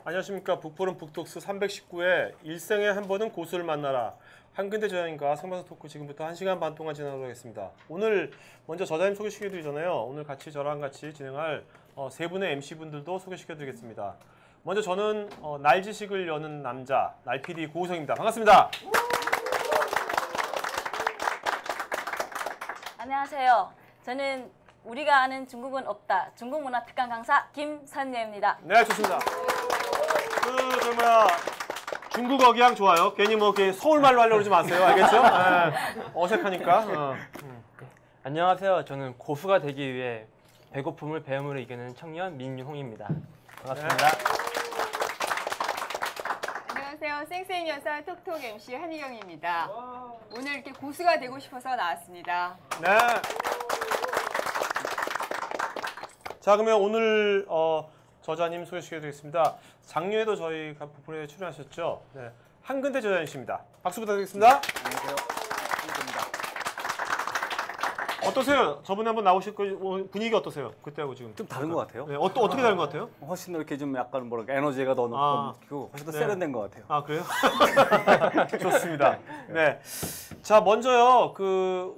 안녕하십니까. 북포럼 북톡스 319회 일생에 한 번은 고수를 만나라. 한근대 저자님과 생방송 토크 지금부터 1시간 반 동안 진행하도록 하겠습니다. 오늘 먼저 저자님 소개시켜드리잖아요. 오늘 같이 저랑 같이 진행할 세 분의 MC분들도 소개시켜드리겠습니다. 먼저 저는 날지식을 여는 남자 날PD 고우성입니다. 반갑습니다. 안녕하세요. 저는 우리가 아는 중국은 없다. 중국 문화 특강 강사 김선예입니다. 네, 좋습니다. 중국 억양 좋아요. 괜히 뭐 서울말로 하려고 그러지 마세요. 알겠죠? 네, 어색하니까. 안녕하세요. 저는 고수가 되기 위해 배고픔을 배움으로 이기는 청년 민윤홍입니다. 반갑습니다. 네. 안녕하세요. 쌩쌩 여사 톡톡 MC 한희경입니다. 오늘 이렇게 고수가 되고 싶어서 나왔습니다. 네. 자, 그러면 오늘 저자님 소개시켜드리겠습니다. 작년에도 저희가 북포럼에 출연하셨죠. 네. 한근대 저자님이십니다. 박수 부탁드리겠습니다. 안녕하세요. 한근대입니다. 어떠세요? 저번에 한번 나오실 거 분위기 어떠세요? 그때하고 지금 좀 다른 것 같아요. 네, 어떻게 다른 것 같아요? 훨씬 이렇게 좀 약간 뭐랄까 에너지가 더 높고 훨씬 더 네. 세련된 것 같아요. 아, 그래요? 좋습니다. 네. 자, 먼저요.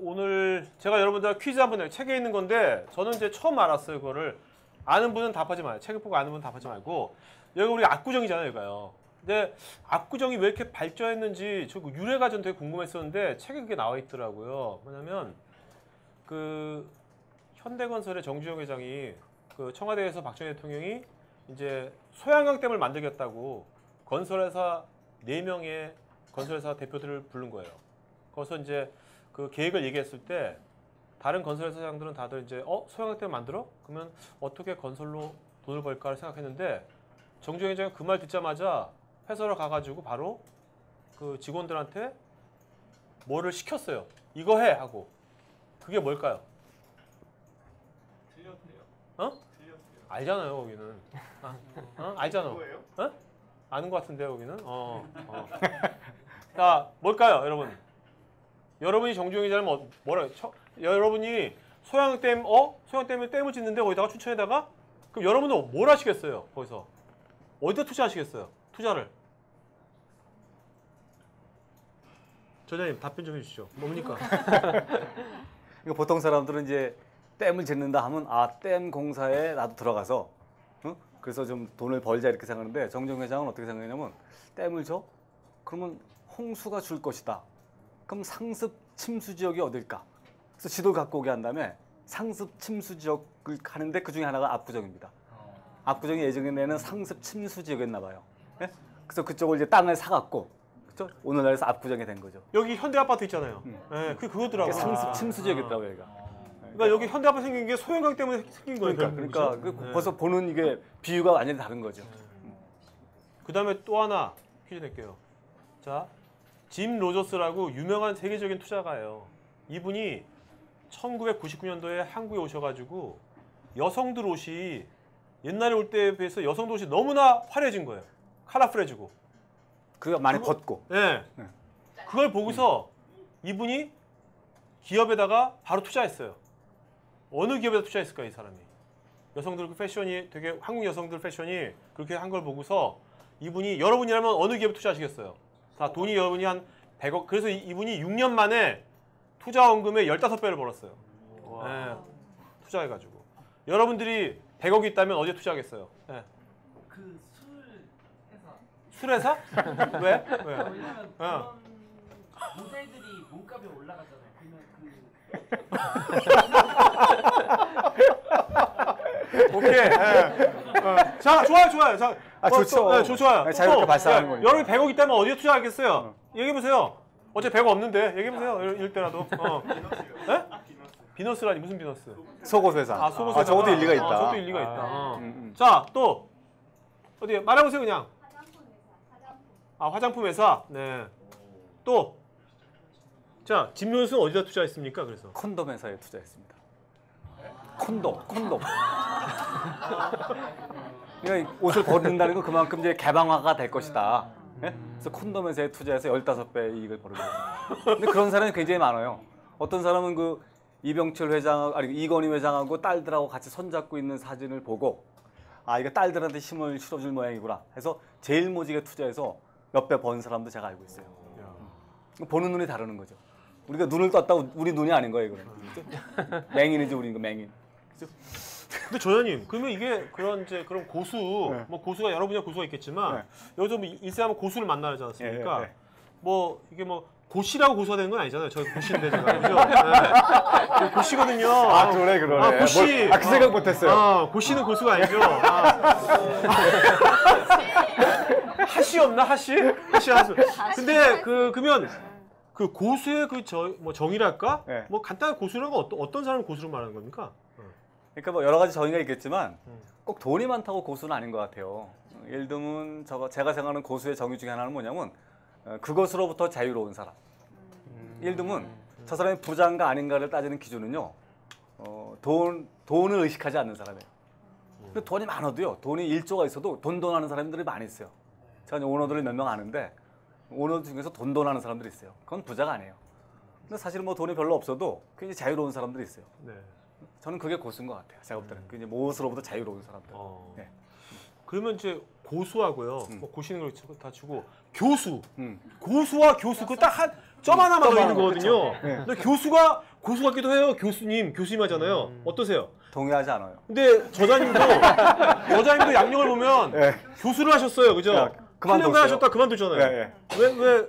오늘 제가 여러분들 퀴즈 한번 내요. 책에 있는 건데 저는 이제 처음 알았어요. 그거를. 아는 분은 답하지 마요. 책을 보고 아는 분은 답하지 말고. 여기 우리 압구정이잖아요, 여기가요. 근데 압구정이 왜 이렇게 발전했는지 저 유래가 전 되게 궁금했었는데 책에 그게 나와 있더라고요. 뭐냐면 현대건설의 정주영 회장이 청와대에서 박정희 대통령이 이제 소양강댐을 만들겠다고 건설회사 4명의 건설회사 대표들을 부른 거예요. 거기서 이제 그 계획을 얘기했을 때 다른 건설회사장들은 다들 이제 소양강댐 만들어? 그러면 어떻게 건설로 돈을 벌까를 생각했는데 정주영 회장이 그 말 듣자마자 회사로 가가지고 바로 그 직원들한테 뭐를 시켰어요. 이거 해! 하고. 그게 뭘까요? 틀렸대요. 틀렸대요. 알잖아요, 거기는. 알잖아. 뭐예요? 아는 것 같은데요, 거기는. 자, 뭘까요, 여러분? 여러분이 정주영 기자는 뭐라고? 여러분이 소양댐에 댐을 짓는데 거기다가 춘천에다가 그럼 여러분은 뭘 하시겠어요? 거기서 어디다 투자하시겠어요? 투자를. 저자님 답변 좀 해주시죠. 뭡니까? 그러니까 보통 사람들은 이제 댐을 짓는다 하면 댐 공사에 나도 들어가서 그래서 좀 돈을 벌자 이렇게 생각하는데 정정 회장은 어떻게 생각하냐면 댐을 줘? 그러면 홍수가 줄 것이다. 그럼 상습 침수 지역이 어딜까? 그래서 지도를 갖고 오게 한 다음에 상습 침수 지역을 가는데 그 중에 하나가 압구정입니다. 압구정이 예전에는 상습 침수 지역이었나 봐요. 네? 그래서 그쪽을 이제 땅을 사갖고 그렇죠? 오늘날에서 압구정이 된 거죠. 여기 현대 아파트 있잖아요. 네, 그거더라고요. 상습 침수 지역이더라고요, 여기가. 그러니까 여기 현대 아파트 생긴 게 소양강 때문에 생긴 거예요. 그러니까 벌써 보는 이게 비유가 완전히 다른 거죠. 그 다음에 또 하나 퀴즈 낼게요. 자, 짐 로저스라고 유명한 세계적인 투자가예요. 이분이 1999년도에 한국에 오셔가지고 여성들 옷이 옛날에 올 때에 비해서 여성들 옷이 너무나 화려해진 거예요. 컬러풀해지고. 그거 많이 벗고. 네. 그걸 보고서 이분이 기업에다가 바로 투자했어요. 어느 기업에다 투자했을까, 이 사람이? 여성들 패션이 되게 한국 여성들 패션이 그렇게 한 걸 보고서 이분이 여러분이라면 어느 기업에 투자하시겠어요? 다 돈이 여러분이 한 100억. 그래서 이분이 6년 만에 투자 원금의 15배를 벌었어요. 네. 투자해가지고. 여러분들이 100억이 있다면 어디에 투자하겠어요? 네. 그 술 술 회사. 회사? 왜? 왜냐면 그런 모델들이 몸값이 올라가잖아요. 그러면 오케이. 네. 자, 좋아요. 자, 좋죠. 좋아요. 자유롭게 발상하는 거니까. 여러분이 100억 있다면 어디에 투자하겠어요? 얘기해보세요. 어차피 100억 없는데 얘기해보세요. 이럴 때라도. 네? 비너스라니 무슨 비너스? 속옷 회사. 속옷 회사. 저것도 일리가 있다. 저것도 일리가 있다. 자, 또 어디 말해보세요, 그냥. 화장품 회사. 네. 또. 자, 짐론스는 어디다 투자했습니까? 그래서 콘돔 회사에 투자했습니다. 콘돔. 그러니까 옷을 버린다는 건 그만큼 이제 개방화가 될 것이다. 네? 그래서 콘돔 회사에 투자해서 15배 이익을 벌은 거예요. 근데 그런 사람이 굉장히 많아요. 어떤 사람은 이병철 회장, 이건희 회장하고 딸들하고 같이 손잡고 있는 사진을 보고 아 이거 딸들한테 힘을 실어줄 모양이구나 해서 제일모직에 투자해서 몇 배 번 사람도 제가 알고 있어요. 보는 눈이 다르는 거죠. 우리가 눈을 떴다고 우리 눈이 아닌 거예요, 이거는. 그렇죠? 맹인이지 우리 이거 맹인. 그렇죠? 근데 조장님, 그러면 이게 그런 이제 그런 고수, 뭐 고수가 여러 분야 고수가 있겠지만 여기서 뭐 일생하면 고수를 만나지 않습니까? 뭐 이게 뭐 고씨라고 고수가 되는 건 아니잖아요. 저 고씨인데 제가 그죠? 네. 고씨거든요. 아 그러네. 아 고씨. 그 생각 못했어요. 고씨는 고수가 아니죠. 하씨 없나 하씨? 하씨. 근데 그러면 그 고수의 뭐 정의랄까? 네. 뭐 간단한 고수라는 건 어떤 사람을 고수로 말하는 겁니까? 그러니까 뭐 여러 가지 정의가 있겠지만 꼭 돈이 많다고 고수는 아닌 것 같아요. 예를 들면 제가 생각하는 고수의 정의 중에 하나는 뭐냐면 그것으로부터 자유로운 사람. 예를 들면 저 사람이 부자인가 아닌가를 따지는 기준은요. 돈을 의식하지 않는 사람이에요. 근데 돈이 많아도요. 돈이 1조가 있어도 돈하는 사람들이 많이 있어요. 제가 오너들을 몇 명 아는데 오너 중에서 돈하는 사람들이 있어요. 그건 부자가 아니에요. 근데 사실 뭐 돈이 별로 없어도 굉장히 자유로운 사람들이 있어요. 네. 저는 그게 고수인 것 같아요. 제가 볼 때는 굉장히 무엇으로부터 자유로운 사람들. 네. 그러면 이제 고수하고요. 뭐 고시는 걸 다 치고 교수, 고수와 교수 그 딱 한 점 하나만 더 있는 거거든요. 근데 교수가 고수 같기도 해요. 교수님 하잖아요. 어떠세요? 동의하지 않아요. 근데 저자님도 양력을 보면 교수를 하셨어요, 그죠? 야, 그만뒀어요. 8년간 하셨다 그만두잖아요. 네. 왜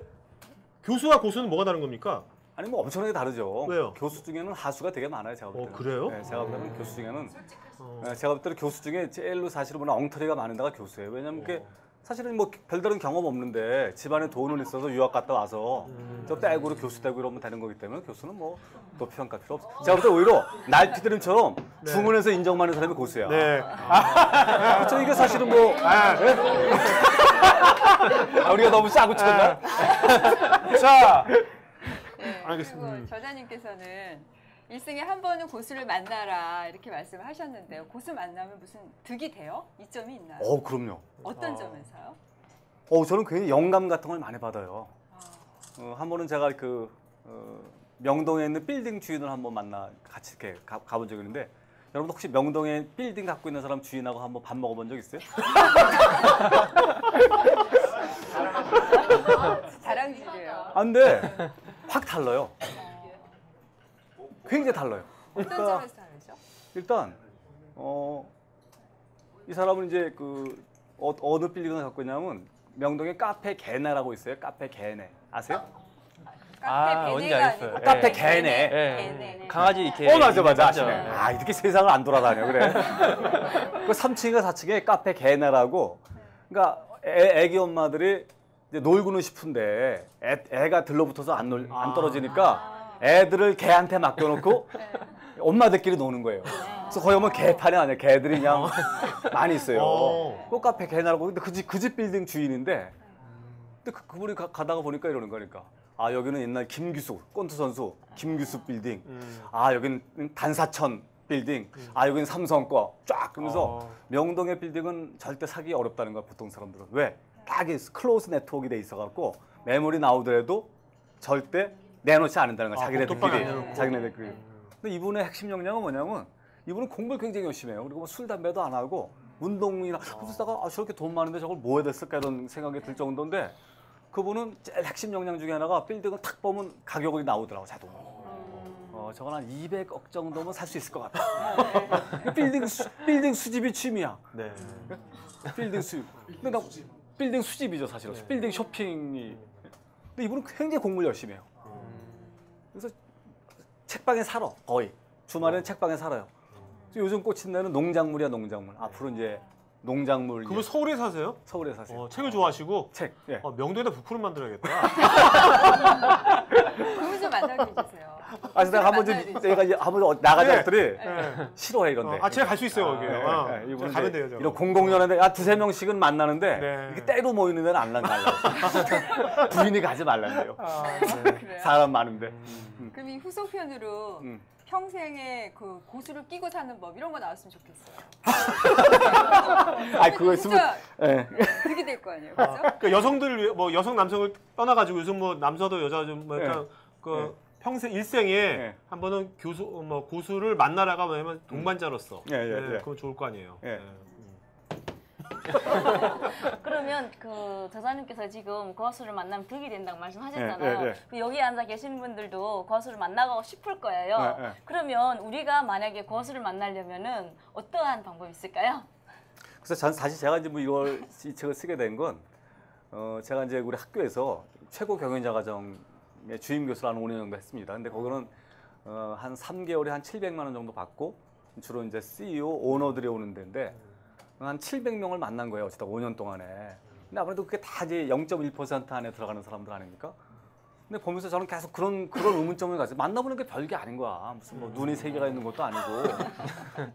교수와 고수는 뭐가 다른 겁니까? 아니 뭐 엄청나게 다르죠. 왜요? 교수 중에는 하수가 되게 많아요. 제가 볼 때는. 그래요? 네, 제가 볼 때는 교수 중에는 제가 볼 때는 교수 중에 제일로 사실은 보면 엉터리가 많은 데가 교수예요. 왜냐면 그게 사실은 뭐 별다른 경험 없는데 집안에 돈은 있어서 유학 갔다 와서 저 백으로 교수 되고 이러면 되는 거기 때문에 교수는 뭐 높이 평가할 필요 없어. 제가 볼 때 오히려 날피드림처럼 주문해서 인정 많은 사람이 고수야. 네. 그렇죠. 이게 사실은 뭐 우리가 너무 짜고 쳤나? 자, 네, 알겠습니다. 그리고 저자님께서는 일생에 한 번은 고수를 만나라 이렇게 말씀을 하셨는데요. 고수 만나면 무슨 득이 돼요? 이점이 있나요? 그럼요. 어떤 점에서요? 저는 괜히 영감 같은 걸 많이 받아요. 한 번은 제가 명동에 있는 빌딩 주인을 한번 같이 이렇게 가본 적이 있는데 여러분 혹시 명동에 빌딩 갖고 있는 사람 주인하고 한번 밥 먹어본 적 있어요? 자랑질이에요. 안 돼. 확 달라요. 굉장히 달라요. 어떤 점에서 다르죠? 일단 이 사람은 이제 어느 빌딩을 갖고 있냐면 명동에 카페 개네라고 있어요. 카페 개네 아세요? 카페 뭔지 베네가 알겠어요. 아니고 카페 네. 개네. 네. 강아지 이렇게. 맞아. 맞아. 아시네. 이렇게 세상을 안 돌아다녀 그래. 그 3층인가 4층에 카페 개네라고. 그러니까 애기 엄마들이 이제 놀고는 싶은데 애가 들러붙어서 안 떨어지니까 애들을 개한테 맡겨놓고 엄마들끼리 노는 거예요. 그래서 거기 오면 개판이 아니야. 개들이 그냥 많이 있어요. 그 카페 개나라고. 근데 그 집 빌딩 주인인데 근데 그분이 가다가 보니까 이러는 거니까. 아 여기는 옛날 김규수 권투 선수 김규수 빌딩. 아 여기는 단사천 빌딩. 아 여기는 삼성 거 쫙 그러면서 명동의 빌딩은 절대 사기 어렵다는 거야 보통 사람들은. 왜? 딱 클로즈 네트워크가 돼 있어갖고 매물이 나오더라도 절대 내놓지 않는다는 거야. 자기네들끼리. 근데 이분의 핵심 역량은 뭐냐면 이분은 공부를 굉장히 열심히 해요. 그리고 뭐 술 담배도 안 하고 운동이나 그러다가 저렇게 돈 많은데 저걸 뭐 해야 됐을까 이런 생각이 들 정도인데 그분은 제일 핵심 역량 중에 하나가 빌딩을 탁 보면 가격이 나오더라고 자동으로. 저건 한 200억 정도면 살 수 있을 것 같아. 빌딩 수집이 취미야. 네. 빌딩 수집. 근데 나 빌딩 수집이죠 사실은. 빌딩 쇼핑이. 근데 이분은 굉장히 공부를 열심히 해요. 그래서 책방에 살아 거의. 주말에는 책방에 살아요. 요즘 꽂힌 데는 농작물이야 농작물. 앞으로 이제 농작물. 그분 서울에 사세요? 서울에 사세요. 책을 좋아하시고? 책. 예. 명동에다 부풀을 만들어야겠다. 그분 좀 만나주세요. 내가 한번 나가자 했더니 싫어해 이런데. 제가 갈 수 있어요 거기. 이분 가면 돼요. 이런 공공연한데 두세 명씩은 만나는데 네. 이렇게 때로 모이는 데는 안 간다. 부인이 가지 말란대요. 그래요? 사람 많은데. 그럼 이 후속편으로 평생에 그 고수를 끼고 사는 법 이런 거 나왔으면 좋겠어요. 그거 있으면 득이 될 거 아니에요, 그렇죠? 그러니까 여성들 뭐 여성 남성을 떠나가지고 요즘 뭐 남자도 여자 좀 약간 평생 일생에 한 번은 고수를 만나라가 뭐냐면 동반자로서. 그럼 좋을 거 아니에요. 그러면 그 저자님께서 지금 고수를 만나면 득이 된다고 말씀하셨잖아요. 네, 네, 네. 그 여기 앉아 계신 분들도 고수를 만나고 싶을 거예요. 네, 네. 그러면 우리가 만약에 고수를 만나려면은 어떠한 방법이 있을까요? 그래서 사실 제가 이제 뭐 이 책을 쓰게 된 건 제가 이제 우리 학교에서 최고 경영자 과정의 주임 교수를 한 5년 정도 했습니다. 근데 거기는 한 3개월에 한 700만 원 정도 받고 주로 이제 CEO, 오너들이 오는 데인데 한 700명을 만난 거예요. 어쨌든 5년 동안에. 근데 아무래도 그게 다 이제 0.1% 안에 들어가는 사람들 아닙니까? 근데 보면서 저는 계속 그런 의문점을 가지고 만나보는 게 별게 아닌 거야. 무슨 뭐 눈이 세 개가 있는 것도 아니고,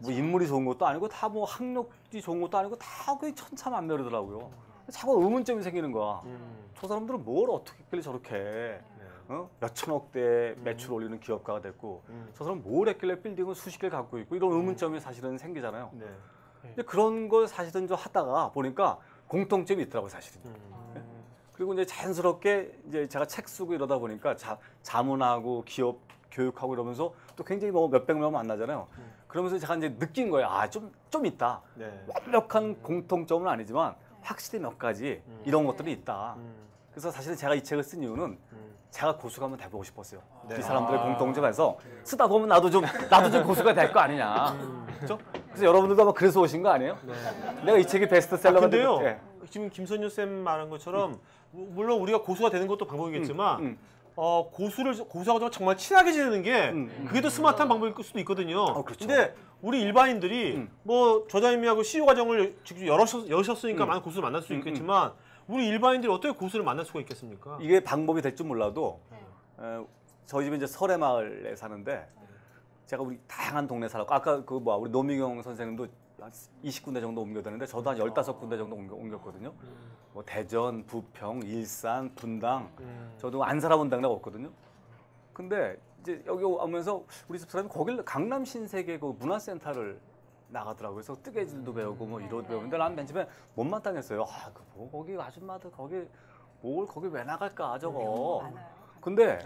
뭐 인물이 좋은 것도 아니고, 다 뭐 학력이 좋은 것도 아니고, 다 그게 천차만별이더라고요. 자꾸 의문점이 생기는 거야. 저 사람들은 뭘 어떻게 했길래 저렇게 몇천억대 매출 올리는 기업가가 됐고, 저 사람 뭘 했길래 빌딩을 수십 개 갖고 있고, 이런 의문점이 사실은 생기잖아요. 네. 근데 그런 걸 사실은 좀 하다가 보니까 공통점이 있더라고요, 사실은. 그리고 이제 자연스럽게 이제 제가 책 쓰고 이러다 보니까 자문하고 기업 교육하고 이러면서 또 굉장히 뭐 몇백 명 만나잖아요. 그러면서 제가 이제 느낀 거예요. 아, 좀 있다. 네. 완벽한 공통점은 아니지만 확실히 몇 가지 이런 것들이 있다. 그래서 사실은 제가 이 책을 쓴 이유는 제가 고수가 한번 돼보고 싶었어요. 네. 이 사람들의 공통점에서 쓰다 보면 나도 좀 고수가 될 거 아니냐. 그렇죠? 그래서 여러분들도 아마 그래서 오신 거 아니에요? 네. 내가 이 책이 베스트셀러가 근데요. 예. 지금 김선유 쌤 말한 것처럼 물론 우리가 고수가 되는 것도 방법이겠지만 고수하고 정말 친하게 지내는 게 그게 더 스마트한 방법일 수도 있거든요. 그렇죠. 근데 우리 일반인들이 뭐 저자님하고 CEO 과정을 직접 여셨으니까 많은 고수를 만날 수 있겠지만 우리 일반인들이 어떻게 고수를 만날 수가 있겠습니까? 이게 방법이 될 줄 몰라도 저희 집은 이제 설해마을에 사는데 제가 우리 다양한 동네 살았고 아까 우리 노미경 선생님도 한 20군데 정도 옮겨다녔는데 저도 한 15군데 정도 옮겼거든요. 뭐 대전, 부평, 일산, 분당 저도 안 살아본 데가 없거든요. 근데 이제 여기 오면서 우리 집 사람이 거길 강남 신세계 그 문화센터를 나가더라고요. 그래서 뜨개질도 배우고 뭐 이러도 배우는데 난 맨 처음에 못마땅했어요. 아, 뭐 거기 아줌마들 거기 왜 나갈까 저거. 많아요. 근데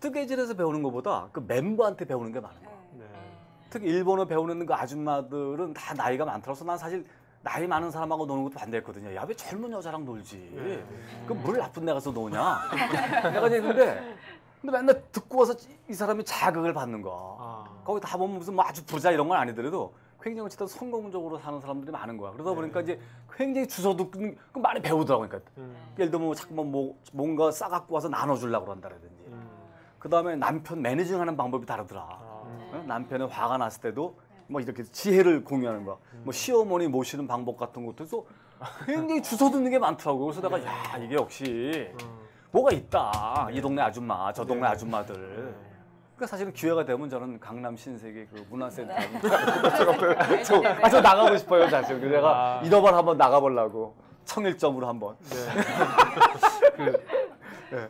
뜨개질에서 배우는 것보다 그 멤버한테 배우는 게 많은 거야. 네. 특히 일본어 배우는 그 아줌마들은 다 나이가 많더라서 난 사실 나이 많은 사람하고 노는 것도 반대했거든요. 야, 왜 젊은 여자랑 놀지? 그 물 나쁜 데 가서 노냐? 내가 이제 근데 맨날 듣고 와서 이 사람이 자극을 받는 거야. 거기 다 보면 무슨 뭐 아주 부자 이런 건 아니더라도 굉장히 어쨌든 성공적으로 사는 사람들이 많은 거야. 그러다 보니까 이제 굉장히 주워도 많이 배우더라고. 그러니까 예를 들면 뭐 자꾸 뭐 뭔가 싸갖고 와서 나눠주려고 그런다라든지. 그 다음에 남편 매니징하는 방법이 다르더라. 남편이 화가 났을 때도 뭐 이렇게 지혜를 공유하는 거야. 뭐 시어머니 모시는 방법 같은 것도 해서 굉장히 주워 듣는 게 많더라고. 그래서 내가 야, 이게 역시 뭐가 있다. 이 동네 아줌마, 저 동네 아줌마들. 그러니까 사실은 기회가 되면 저는 강남 신세계 그 문화센터 저 나가고 싶어요, 사실. 그래서 내가 이러번 한번 나가보려고 청일점으로 한번.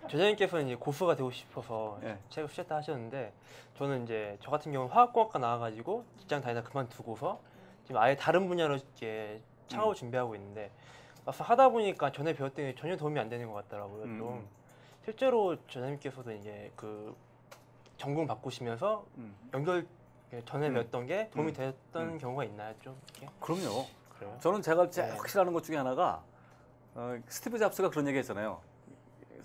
저자님께서는 이제 고수가 되고 싶어서 책을 쓰셨다 하셨는데 저는 이제 저 같은 경우는 화학공학과 나와가지고 직장 다니다 그만두고서 지금 아예 다른 분야로 이렇게 창업을 준비하고 있는데 막상 하다 보니까 전에 배웠던 게 전혀 도움이 안 되는 것 같더라고요. 좀 실제로 저자님께서도 이제 그 전공 바꾸시면서 연결 전에 배웠던 게 도움이 됐던 경우가 있나요? 좀 이렇게? 그럼요. 그래요? 저는 제가 제일 확실하는 것 중에 하나가 스티브 잡스가 그런 얘기 했잖아요.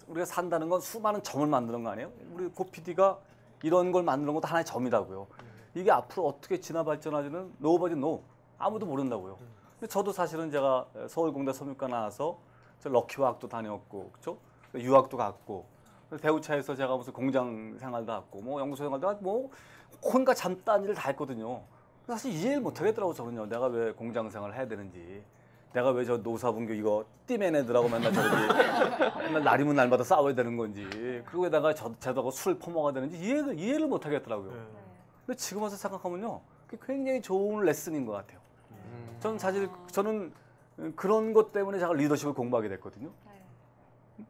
우리가 산다는 건 수많은 점을 만드는 거 아니에요? 우리 고 PD가 이런 걸 만드는 것도 하나의 점이라고요. 이게 앞으로 어떻게 진화 발전하지는 nobody know. 아무도 모른다고요. 근데 저도 사실은 제가 서울공대 섬유과 나와서 저 럭키화학도 다녔고, 그렇죠? 유학도 갔고, 대우차에서 제가 무슨 공장 생활도 했고, 뭐 연구소 생활도 하고, 뭐 혼가 잠딴 일을 다 했거든요. 사실 이해를 못 하겠더라고 저는요. 내가 왜 공장 생활을 해야 되는지. 내가 왜 저 노사분교 이거 띠맨 애들하고 맨날 저기 맨날 날이면 날마다 싸워야 되는 건지 그리고 게다가 저하고 술 퍼먹어야 되는지 이해를 못 하겠더라고요. 근데 지금 와서 생각하면요, 그게 굉장히 좋은 레슨인 것 같아요. 저는 사실 저는 그런 것 때문에 제가 리더십을 공부하게 됐거든요.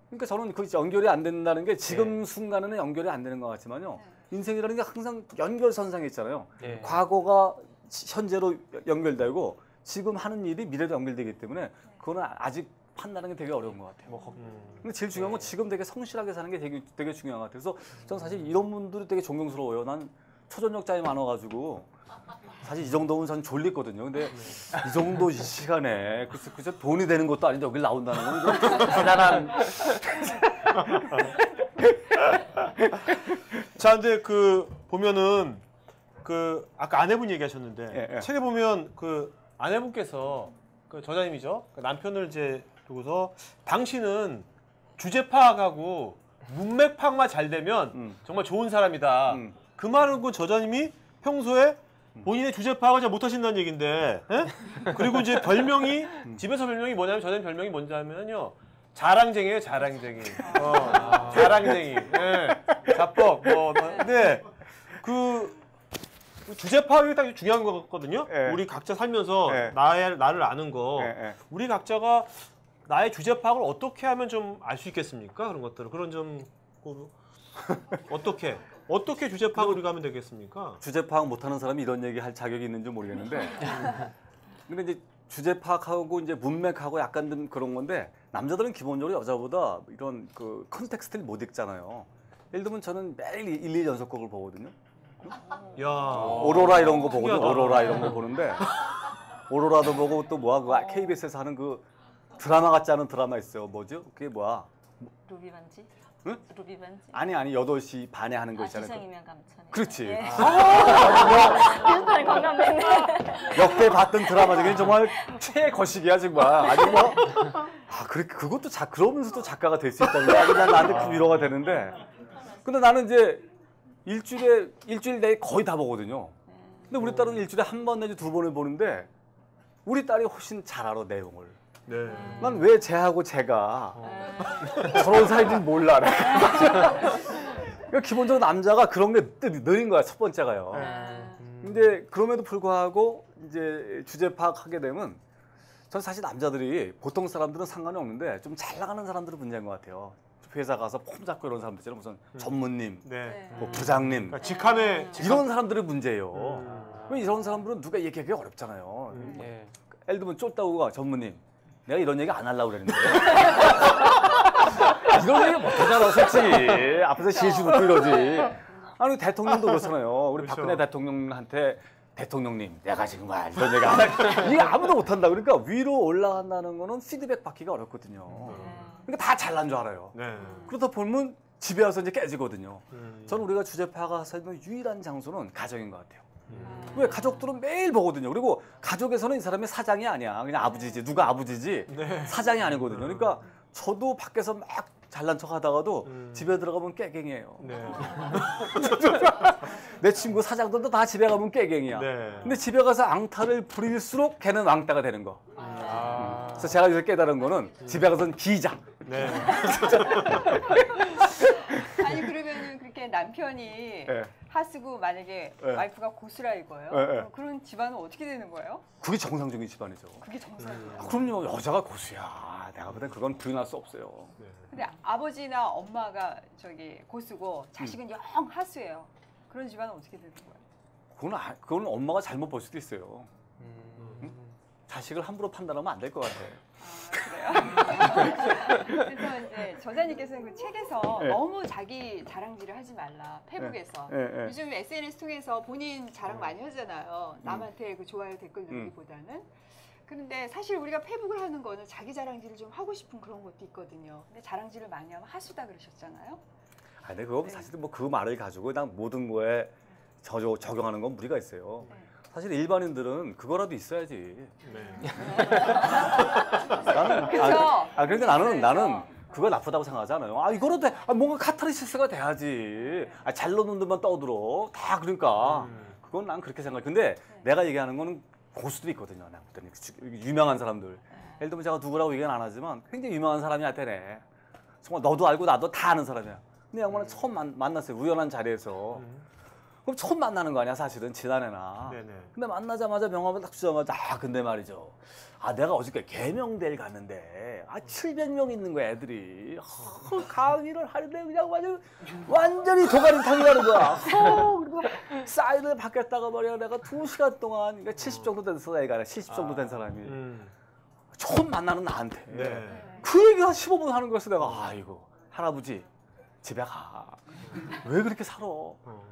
그러니까 저는 그 연결이 안 된다는 게 지금 순간에는 연결이 안 되는 것 같지만요, 인생이라는 게 항상 연결선상에 있잖아요. 과거가 현재로 연결되고 지금 하는 일이 미래로 연결되기 때문에 그거는 아직 판단하는 게 되게 어려운 것 같아요. 근데 제일 중요한 건 지금 되게 성실하게 사는 게 되게 중요한 것 같아요. 그래서 저는 사실 이런 분들이 되게 존경스러워요. 난 초전력자에 많아가지고 사실 이 정도면 전 졸리거든요. 근데 이 정도 이 시간에 그저 돈이 되는 것도 아닌데 여기 나온다는 건 이건 대단한. 자, 근데 그 보면은 그 아까 아내분 얘기하셨는데 예, 예. 책에 보면 그 아내분께서 그 저자님이죠. 그 남편을 이제 두고서 당신은 주제 파악하고 문맥 파악만 잘 되면 정말 좋은 사람이다. 그 말은 그 저자님이 평소에 본인의 주제 파악을 잘 못하신다는 얘기인데, 예? 그리고 이제 별명이 집에서 별명이 뭐냐면 저자님 별명이 뭔지 하면요 자랑쟁이에요, 자랑쟁이. 자랑쟁이. 예. 자뻑. 근데 그 주제 파악이 딱 중요한 거거든요. 예. 우리 각자 살면서 예. 나를 아는 거. 예. 우리 각자가 나의 주제 파악을 어떻게 하면 좀 알 수 있겠습니까? 그런 것들을. 그런 좀 어떻게 주제 파악을 우리가 하면 되겠습니까? 주제 파악 못하는 사람이 이런 얘기 할 자격이 있는지 모르겠는데. 근데 이제 주제 파악하고 이제 문맥하고 약간 좀 그런 건데 남자들은 기본적으로 여자보다 이런 그 컨텍스트를 못 읽잖아요. 예를 들면 저는 매일 1, 2연속곡을 보거든요. 야, 오로라 이런 거 보거든요. 특이하다. 오로라 이런 거 보는데 오로라도 보고 또 뭐야 그 KBS에서 하는 그 드라마 같지 않은 드라마 있어요. 뭐죠? 그게 뭐야? 루비 반지? 응? 루비 반지? 아니 8시 반에 하는 거 아, 있잖아요. 지성이면 감천. 그렇지. 예. 아, 비슷한 공감되네. 역대 봤던 드라마 중에 정말 최거식이야 정말. 아주 뭐. 그래 그것도 그러면서도 작가가 될 수 있다는 게 그냥 나한테 큰 위로가 되는데. 근데 나는 이제 일주일 내에 거의 다 보거든요. 근데 우리 딸은 일주일에 한 번 내지 두 번을 보는데 우리 딸이 훨씬 잘 알아 내용을. 네. 난 왜 쟤하고 쟤가 저런 사이인지 몰라. 그러니까 기본적으로 남자가 그런 게 느린 거야 첫 번째가요. 근데 그럼에도 불구하고 이제 주제 파악하게 되면 전 사실 남자들이 보통 사람들은 상관이 없는데 좀 잘 나가는 사람들은 문제인 것 같아요. 회사 가서 폼 잡고 이런 사람들 있잖아요. 무슨 전무님, 네. 뭐 부장님 그러니까 직함에 이런 사람들이 문제예요. 왜 이런 사람들은 누가 얘기하기 어렵잖아요. 예. 예를 들면 쫄다구가 전무님 내가 이런 얘기 안 하려고 그랬는데 이런 얘기 못하잖아 솔직히 앞에서 실수 듣고 이러지. 아니 대통령도 그렇잖아요. 우리 그렇죠. 박근혜 대통령한테 대통령님 내가 지금 이런 얘기 안 해. 이게 아무도 못한다. 그러니까 위로 올라간다는 거는 피드백 받기가 어렵거든요. 그러니까 다 잘난 줄 알아요. 네. 그러다 보면 집에 와서 이제 깨지거든요. 저는 우리가 주제 파악할 수 있는 유일한 장소는 가정인 것 같아요. 왜 가족들은 매일 보거든요. 그리고 가족에서는 이 사람이 사장이 아니야. 그냥 아버지지. 누가 아버지지. 사장이 아니거든요. 그러니까 저도 밖에서 막 잘난 척 하다가도 집에 들어가면 깨갱이에요. 네. 내 친구 사장들도 다 집에 가면 깨갱이야. 네. 근데 집에 가서 앙탈을 부릴수록 걔는 왕따가 되는 거. 그래서 제가 요새 깨달은 거는 집에 가서는 기자. 네. 아니 그러면은 그렇게 남편이 예. 하수고 만약에 예. 와이프가 고수라 이거예요. 예, 예. 그런 집안은 어떻게 되는 거예요? 그게 정상적인 집안이죠. 그게 정상이에요. 그럼요. 여자가 고수야. 내가 보다 그건 부인할 수 없어요. 근데 아버지나 엄마가 저기 고수고 자식은 영 하수예요. 그런 집안은 어떻게 되는 거예요? 그건 엄마가 잘못 볼 수도 있어요. 자식을 함부로 판단하면 안 될 것 같아. 그래요? 그래서 이제 저자님께서는 그 책에서 네. 너무 자기 자랑질을 하지 말라. 페북에서. 네. 요즘 SNS 통해서 본인 자랑 많이 하잖아요. 남한테 그 좋아요 댓글 누르기보다는. 그런데 사실 우리가 페북을 하는 거는 자기 자랑질을 좀 하고 싶은 그런 것도 있거든요. 근데 자랑질을 많이 하면 하수다 그러셨잖아요. 근데 그거 사실 뭐 그 말을 가지고 그냥 모든 거에 적용하는 건 무리가 있어요. 네. 사실 일반인들은 그거라도 있어야지. 네. 나는 그쵸? 그러니까 나는 그거 나쁘다고 생각하지 않아요. 이거라도 돼. 뭔가 카타르시스가 돼야지. 잘 노는 놈만 떠들어. 다 그러니까. 그건 난 그렇게 생각해. 근데 내가 얘기하는 거는 고수들이 있거든요. 내가 볼 때는 유명한 사람들. 예를 들면 제가 누구라고 얘기는 안 하지만 굉장히 유명한 사람이한테네. 정말 너도 알고 나도 다 아는 사람이야. 근데 양반은 처음 만났어요. 우연한 자리에서. 그럼 처음 만나는 거 아니야 사실은 지난해나. 네네. 근데 만나자마자 명함을 딱 주자마자 근데 말이죠. 내가 어저께 계명대를 갔는데 700명 있는 거야 애들이. 강의를 하는데 그냥 완전히 도가니탕이라는 거야. 그리고 사인을 받겠다가 말이야 내가 2시간 동안 그러니까 70 정도 된 사이가 70 정도 된 사람이 처음 만나는 나한테 네. 그 얘기 한 15분 하는 거였어. 내가 아이고 할아버지 집에 가. 왜 그렇게 살아?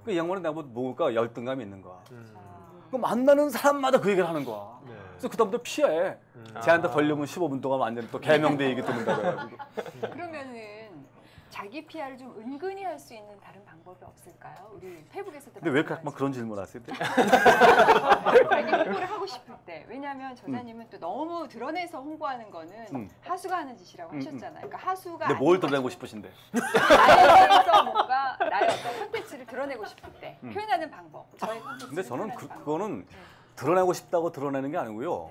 그 양반은 내가 먹을까 열등감이 있는 거야. 그 만나는 사람마다 그 얘기를 하는 거야. 네. 그래서 그다음부터 피해. 쟤한테 걸려면 15분 동안 완전히 또 개명대 얘기 듣는다 그래가지고. 그러면은 자기 PR을 좀 은근히 할 수 있는 다른 방법이 없을까요? 우리 페북에서도 근데 왜 막 그런 질문 하세요? 자기 홍보를 하고 싶을 때. 왜냐하면 저자님은 또 너무 드러내서 홍보하는 거는 하수가 하는 짓이라고 하셨잖아요. 그러니까 하수가 근데 뭘 아닌 드러내고 거죠. 싶으신데? 나에 대해서 뭔가 나의 어떤 콘텐츠를 드러내고 싶을 때 표현하는 방법. 저의 콘텐츠를 근데 저는 표현하는 방법. 그거는 드러내고 싶다고 드러내는 게 아니고요.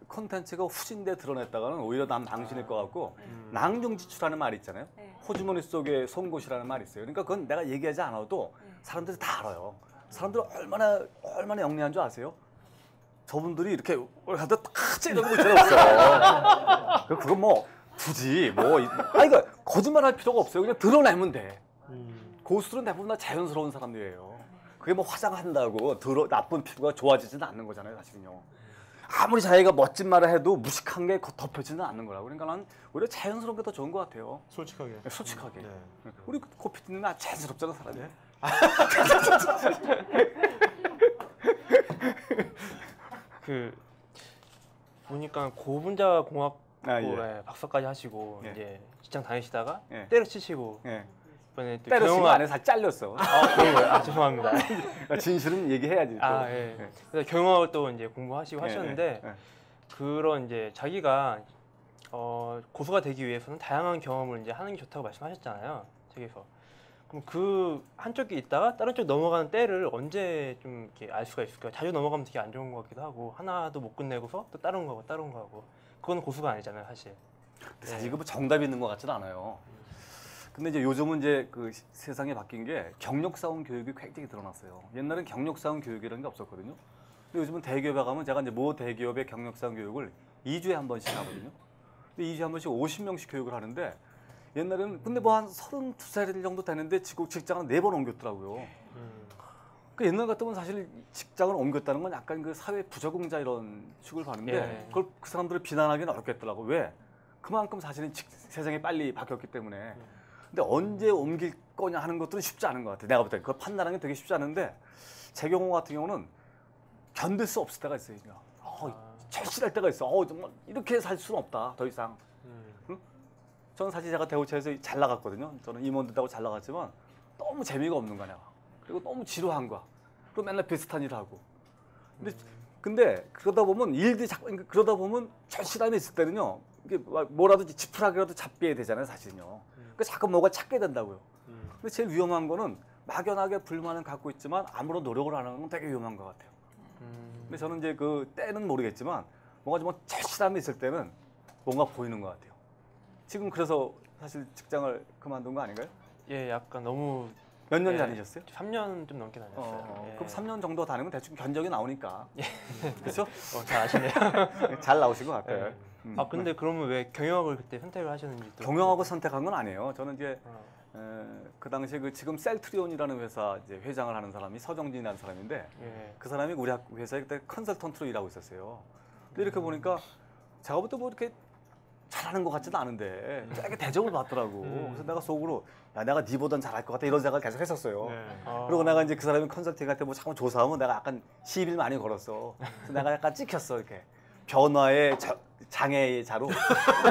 콘텐츠가 후진돼 드러냈다가는 오히려 난 망신일 것 같고 낭중지추라는 말이 있잖아요. 네. 호주머니 속에 송곳이라는 말이 있어요. 그러니까 그건 내가 얘기하지 않아도 사람들이 다 알아요. 사람들이 얼마나 영리한 줄 아세요? 저분들이 이렇게 하다 딱 찌르는 거 있잖아요. 그건 뭐 굳이 뭐 이거 거짓말할 필요가 없어요. 그냥 드러내면 돼. 고수들은 대부분 다 자연스러운 사람들이에요. 그게 뭐 화장한다고 나쁜 피부가 좋아지지는 않는 거잖아요, 사실은요. 아무리 자기가 멋진 말을 해도 무식한 게 덮여지는 않는 거라고. 그러니까 난 오히려 자연스러운 게 더 좋은 것 같아요. 솔직하게. 솔직하게. 네. 우리 코피디는 아주 자연스럽잖아, 사람이. 그 보니까 고분자 공학부에 아, 예. 박사까지 하시고 예. 이제 직장 다니시다가 예. 때려치시고 예. 이번에 또 때렸으면 경영학- 안에 살 잘렸어. 그런 거예요. 죄송합니다. 진실은 얘기해야지. 또. 아 예. 그래서 경영학을 또 이제 공부하시고 예, 하셨는데 예, 예. 그런 이제 자기가 고수가 되기 위해서는 다양한 경험을 이제 하는 게 좋다고 말씀하셨잖아요. 책에서. 그럼 그 한쪽에 있다가 다른 쪽 넘어가는 때를 언제 좀 이렇게 알 수가 있을까요? 자주 넘어가면 되게 안 좋은 것 같기도 하고 하나도 못 끝내고서 또 다른 거 하고 다른 거 하고 그건 고수가 아니잖아요, 사실. 사실 이거 뭐 정답이 있는 것 같지는 않아요. 근데 이제 요즘은 이제 그 세상이 바뀐 게 경력사원 교육이 굉장히 드러났어요. 옛날엔 경력사원 교육이라는 게 없었거든요. 근데 요즘은 대기업에 가면 제가 이제 모 대기업의 경력사원 교육을 2주에 한 번씩 하거든요. 근데 2주에 한 번씩 50명씩 교육을 하는데 옛날에는 근데 뭐 한 32살 정도 되는데 직장을 4번 옮겼더라고요. 그 옛날 같으면 사실 직장을 옮겼다는 건 약간 그 사회 부적응자 이런 취급을 받는데 예. 그걸 그 사람들을 비난하기는 어렵겠더라고. 왜? 그만큼 사실은 세상이 빨리 바뀌었기 때문에. 근데 언제 옮길 거냐 하는 것들은 쉽지 않은 것 같아요. 내가 볼 때 그걸 판단하는 게 되게 쉽지 않은데 제 경우 같은 경우는 견딜 수 없을 때가 있어요. 절실할 때가 있어. 정말 이렇게 살 수는 없다. 더 이상. 응? 저는 사실 제가 대우체에서 잘 나갔거든요. 저는 임원 된다고 잘 나갔지만 너무 재미가 없는 거야. 내가. 그리고 너무 지루한 거야. 그리고 맨날 비슷한 일 하고. 근데 그러다 보면 그러다 보면 절실함이 있을 때는요. 이게 뭐라도 지푸라기라도 잡게 되잖아요, 사실은요. 그러니까 자꾸 뭐가 찾게 된다고요. 근데 제일 위험한 거는 막연하게 불만은 갖고 있지만 아무런 노력을 안 하는 건 되게 위험한 것 같아요. 근데 저는 이제 그 때는 모르겠지만 뭔가 좀 절실함이 있을 때는 뭔가 보이는 것 같아요. 지금 그래서 사실 직장을 그만둔 거 아닌가요? 예, 약간 너무 몇 년 예, 다니셨어요? 3년 좀 넘게 다녔어요. 예. 그럼 3년 정도 다니면 대충 견적이 나오니까. 그렇죠? 잘 아시네요. 잘 나오신 것 같아요. 예. 근데 그러면 왜 경영학을 그때 선택을 하셨는지 또 경영하고 선택한 건 아니에요. 저는 이제 어, 그 당시에 지금 셀트리온이라는 회사 이제 회장을 하는 사람이 서정진이라는 사람인데 예. 그 사람이 우리 회사에 그때 컨설턴트로 일하고 있었어요. 근데 이렇게 보니까 제가 볼 때 뭐 이렇게 잘하는 것 같지는 않은데 되게 대접을 받더라고. 그래서 내가 속으로 야 내가 니보단 잘할 것 같다 이런 생각을 계속 했었어요. 네. 그리고 내가 이제 그 사람이 컨설팅할 때 뭐 자꾸 조사하면 내가 약간 시비를 많이 걸었어. 그래서 내가 약간 찍혔어 이렇게. 변화의 장애의 자로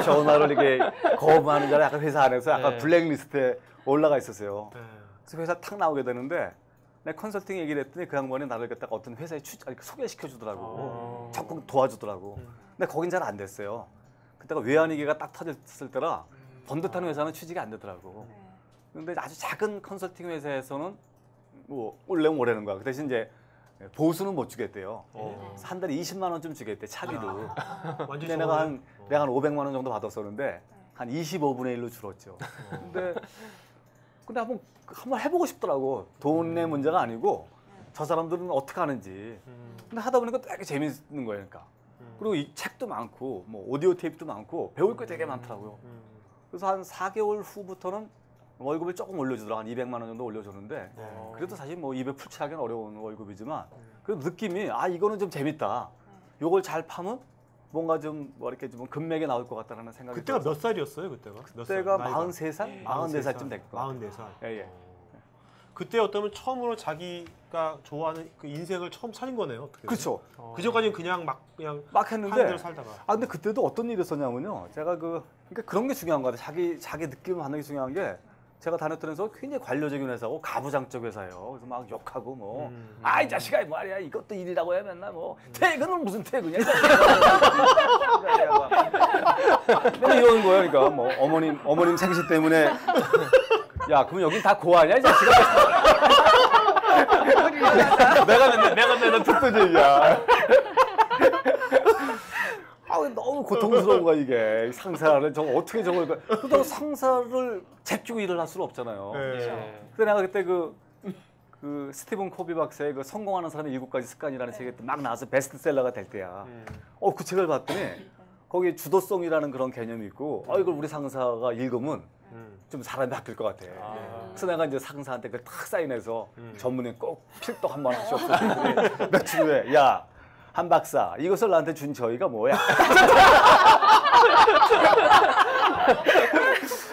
변화를 이렇게 거부하는 자로 약간 회사 안에서 약간 네. 블랙리스트에 올라가 있었어요. 네. 그래서 회사 탁 나오게 되는데 내가 컨설팅 얘기를 했더니 그 양반이 나를 갖다가 어떤 회사에 소개시켜 주더라고. 적극 도와주더라고. 근데 거긴 잘 안 됐어요. 그때가 외환위기가 딱 터졌을 때라 번듯한 회사는 취직이 안 되더라고. 근데 아주 작은 컨설팅 회사에서는 뭐 올래면 오래는 거야. 그 대신 이제 보수는 못 주겠대요. 그래서 한 달에 20만 원쯤 주겠대, 차비도. 완전 근데 내가 한 500만 원 정도 받았었는데 한 25분의 1로 줄었죠. 근데 한번 해보고 싶더라고. 돈의 문제가 아니고 저 사람들은 어떻게 하는지. 근데 하다 보니까 되게 재밌는 거예요, 그러니까. 그리고 이 책도 많고 뭐 오디오 테이프도 많고 배울 게 되게 많더라고요. 그래서 한 4개월 후부터는 월급을 조금 올려주더라고. 한 200만 원 정도 올려줬는데 그래도 사실 뭐 입에 풀칠하기는 어려운 월급이지만 그래도 느낌이 이거는 좀 재밌다. 요걸 잘 파면 뭔가 좀 뭐 이렇게 좀 금맥에 나올 것 같다는 생각이 그때가 들어서. 몇 살이었어요, 그때가? 몇 살? 그때가 나이가? 43살? 44살쯤 됐고. 44살. 예, 예. 그때 어쩌면 처음으로 자기가 좋아하는 그 인생을 처음 살인 거네요. 어떻게 보면. 그렇죠. 그 전까지는 그냥 막 하는 했는데 대로 살다가. 근데 그때도 어떤 일이 있었냐면요. 제가 그러니까 그런 게 중요한 거 같아요. 자기 느낌을 받는 게 중요한 게 제가 다녔던 회사가 굉장히 관료적인 회사고 가부장적 회사예요. 그래서 막 욕하고 뭐, 이 자식아 말이야 이것도 일이라고 해 맨날 뭐 퇴근은 무슨 퇴근이야? 이 자식아. 맨날 이러는 거예요. 그러니까 뭐 어머님 생신 때문에 야 그럼 여기 다 고아냐 이 자식아? 내가 맨날 듣던 얘기야. 너무 고통스러운 거야 이게 상사를 어떻게 저걸 그러다가 상사를 제끼고 일을 할 수는 없잖아요. 네. 근데 내가 그때 그 스티븐 코비 박사의 그 성공하는 사람의 7가지 습관이라는 책이 막 나와서 베스트셀러가 될 때야. 그 책을 봤더니 거기에 주도성이라는 그런 개념이 있고 이걸 우리 상사가 읽으면 좀 사람이 바뀔 것 같아. 그래서 내가 이제 상사한테 그 탁 사인해서 전문에 꼭 필독 한번 하시옵소서. 며칠 후에 야 한 박사 이것을 나한테 준 저희가 뭐야?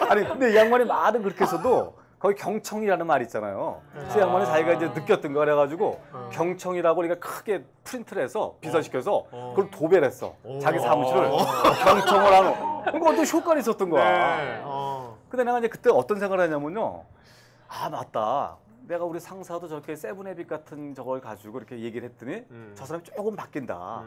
아니 근데 이 양반이 말은 그렇게 해서도 거기 경청이라는 말이 있잖아요. 그 양반이 자기가 이제 느꼈던 거 그래가지고 경청이라고 우리가 크게 프린트를 해서 비서시켜서 그걸 도배를 했어. 자기 사무실을 경청을 하는. 그러니까 어떤 효과가 있었던 거야. 네. 근데 내가 이제 그때 어떤 생각을 했냐면요. 맞다. 내가 우리 상사도 저렇게 세븐헤빗 같은 저걸 가지고 이렇게 얘기를 했더니 저 사람이 조금 바뀐다.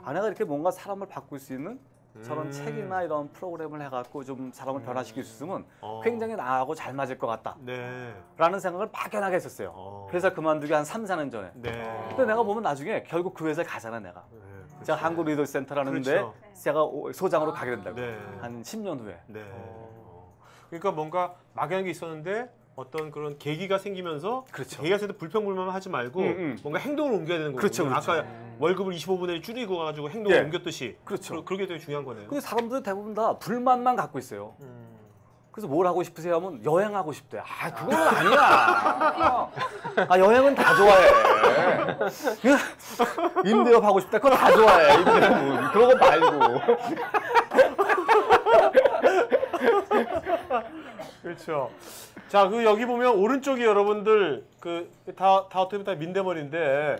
내가 이렇게 뭔가 사람을 바꿀 수 있는 저런 책이나 이런 프로그램을 해갖고 좀 사람을 변화시킬 수 있으면 굉장히 나하고 잘 맞을 것 같다. 네. 라는 생각을 막연하게 했었어요. 회사 그만두기 한 3, 4년 전에. 네. 근데 내가 보면 나중에 결국 그 회사에 가잖아 내가. 제가 한국 리더센터라는 데 그렇죠. 제가 소장으로 가게 된다고. 네. 한 10년 후에. 네. 그러니까 뭔가 막연한 게 있었는데 어떤 그런 계기가 생기면서 그렇죠. 계기가 생겨서 불평불만만 하지 말고 뭔가 행동을 옮겨야 되는 거예요. 그렇죠, 그렇죠. 아까 월급을 25분의 1 줄이고 가지고 행동을 예. 옮겼듯이 그렇죠. 그게 되게 중요한 거네요. 근데 사람들 대부분 다 불만만 갖고 있어요. 그래서 뭘 하고 싶으세요 하면 여행하고 싶대. 그건 아니야. 여행은 다 좋아해. 임대업 하고 싶다. 그건 다 좋아해. 임대업은. 그런 거 말고. 그렇죠. 자, 그 여기 보면 오른쪽이 여러분들 다 어떻게 보면 다 민대머리인데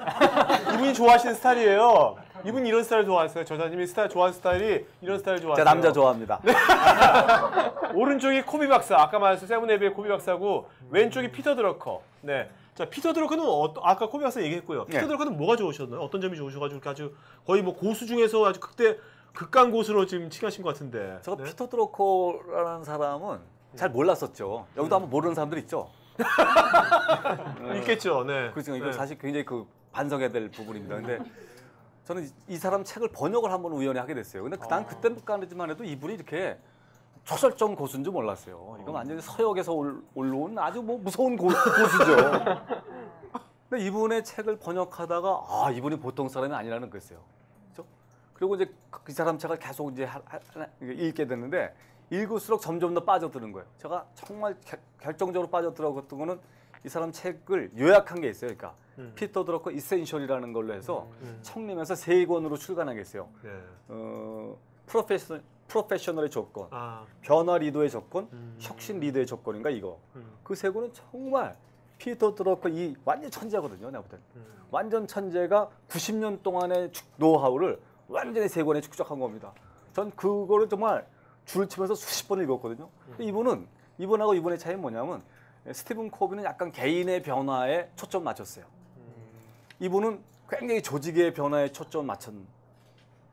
이분이 좋아하시는 스타일이에요. 이분이 이런 스타일 좋아하세요. 저자님이 좋아하는 스타일이 이런 스타일 좋아하세요. 제가 남자 좋아합니다. 오른쪽이 코비 박사, 아까 말했던 세븐헤비의 코비 박사고 왼쪽이 피터 드러커. 네. 자, 피터 드러커는 아까 코비 박사 얘기했고요. 피터 드러커는 뭐가 좋으셨나요? 어떤 점이 좋으셔가지고 아주 거의 뭐 고수 중에서 아주 극강 고수로 지금 칭하신 것 같은데. 제가 네? 피터 드러커라는 사람은 잘 몰랐었죠. 여기도 한번 모르는 사람들 있죠. 있겠죠. 네. 그렇죠. 이거 네. 사실 굉장히 반성해야 될 부분입니다. 근데 저는 이 사람 책을 번역을 한번 우연히 하게 됐어요. 근데 난 그때까지만 해도 이분이 이렇게 초설정 고수인 줄 몰랐어요. 이건 완전히 서역에서 올라온 아주 뭐 무서운 고수죠. 근데 이분의 책을 번역하다가 이분이 보통 사람이 아니라는 거였어요. 그렇죠? 그리고 이제 그 사람 책을 계속 이제 읽게 됐는데 읽을수록 점점 더 빠져드는 거예요. 제가 정말 결정적으로 빠져들었던 거는 이 사람 책을 요약한 게 있어요. 그러니까 피터 드러커 이센셜이라는 걸로 해서 청림에서 3권으로 출간한 게 있어요. 네. 프로페셔널의 조건, 변화 리더의 조건, 혁신 리더의 조건인가 이거. 그 3권은 정말 피터 드러커 완전 천재거든요. 내가 볼 때는. 완전 천재가 90년 동안의 노하우를 완전히 3권에 축적한 겁니다. 전 그거를 정말 줄을 치면서 수십 번을 읽었거든요. 이분하고 이분의 차이는 뭐냐면 스티븐 코비는 약간 개인의 변화에 초점 맞췄어요. 이분은 굉장히 조직의 변화에 초점 맞춘.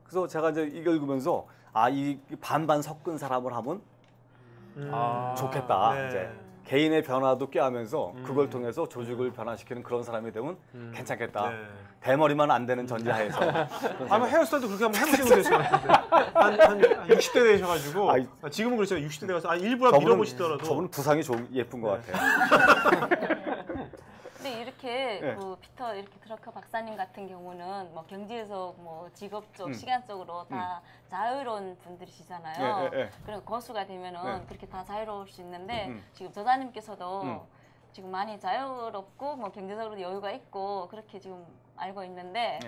그래서 제가 이제 이걸 읽으면서 이 반반 섞은 사람을 하면 좋겠다. 네. 이제 개인의 변화도 꾀하면서 그걸 통해서 조직을 변화시키는 그런 사람이 되면 괜찮겠다. 네. 대머리만 안 되는 전제하에서. 아마 헤어스타일도 그렇게 한번 해보시는 거 되실 것 같은데. 한 60대 되셔가지고 지금은 그렇죠. 60대 돼서 일부러 밀어보시더라도 저분은 부상이 예쁜 것 같아요. 근데 이렇게 네. 피터 이렇게 드러커 박사님 같은 경우는 뭐 경제에서 뭐 직업적, 시간적으로 다 자유로운 분들이시잖아요. 그리고 고수가 되면은 그렇게 다 자유로울 수 있는데 지금 저자님께서도 지금 많이 자유롭고 뭐 경제적으로 여유가 있고 그렇게 지금 알고 있는데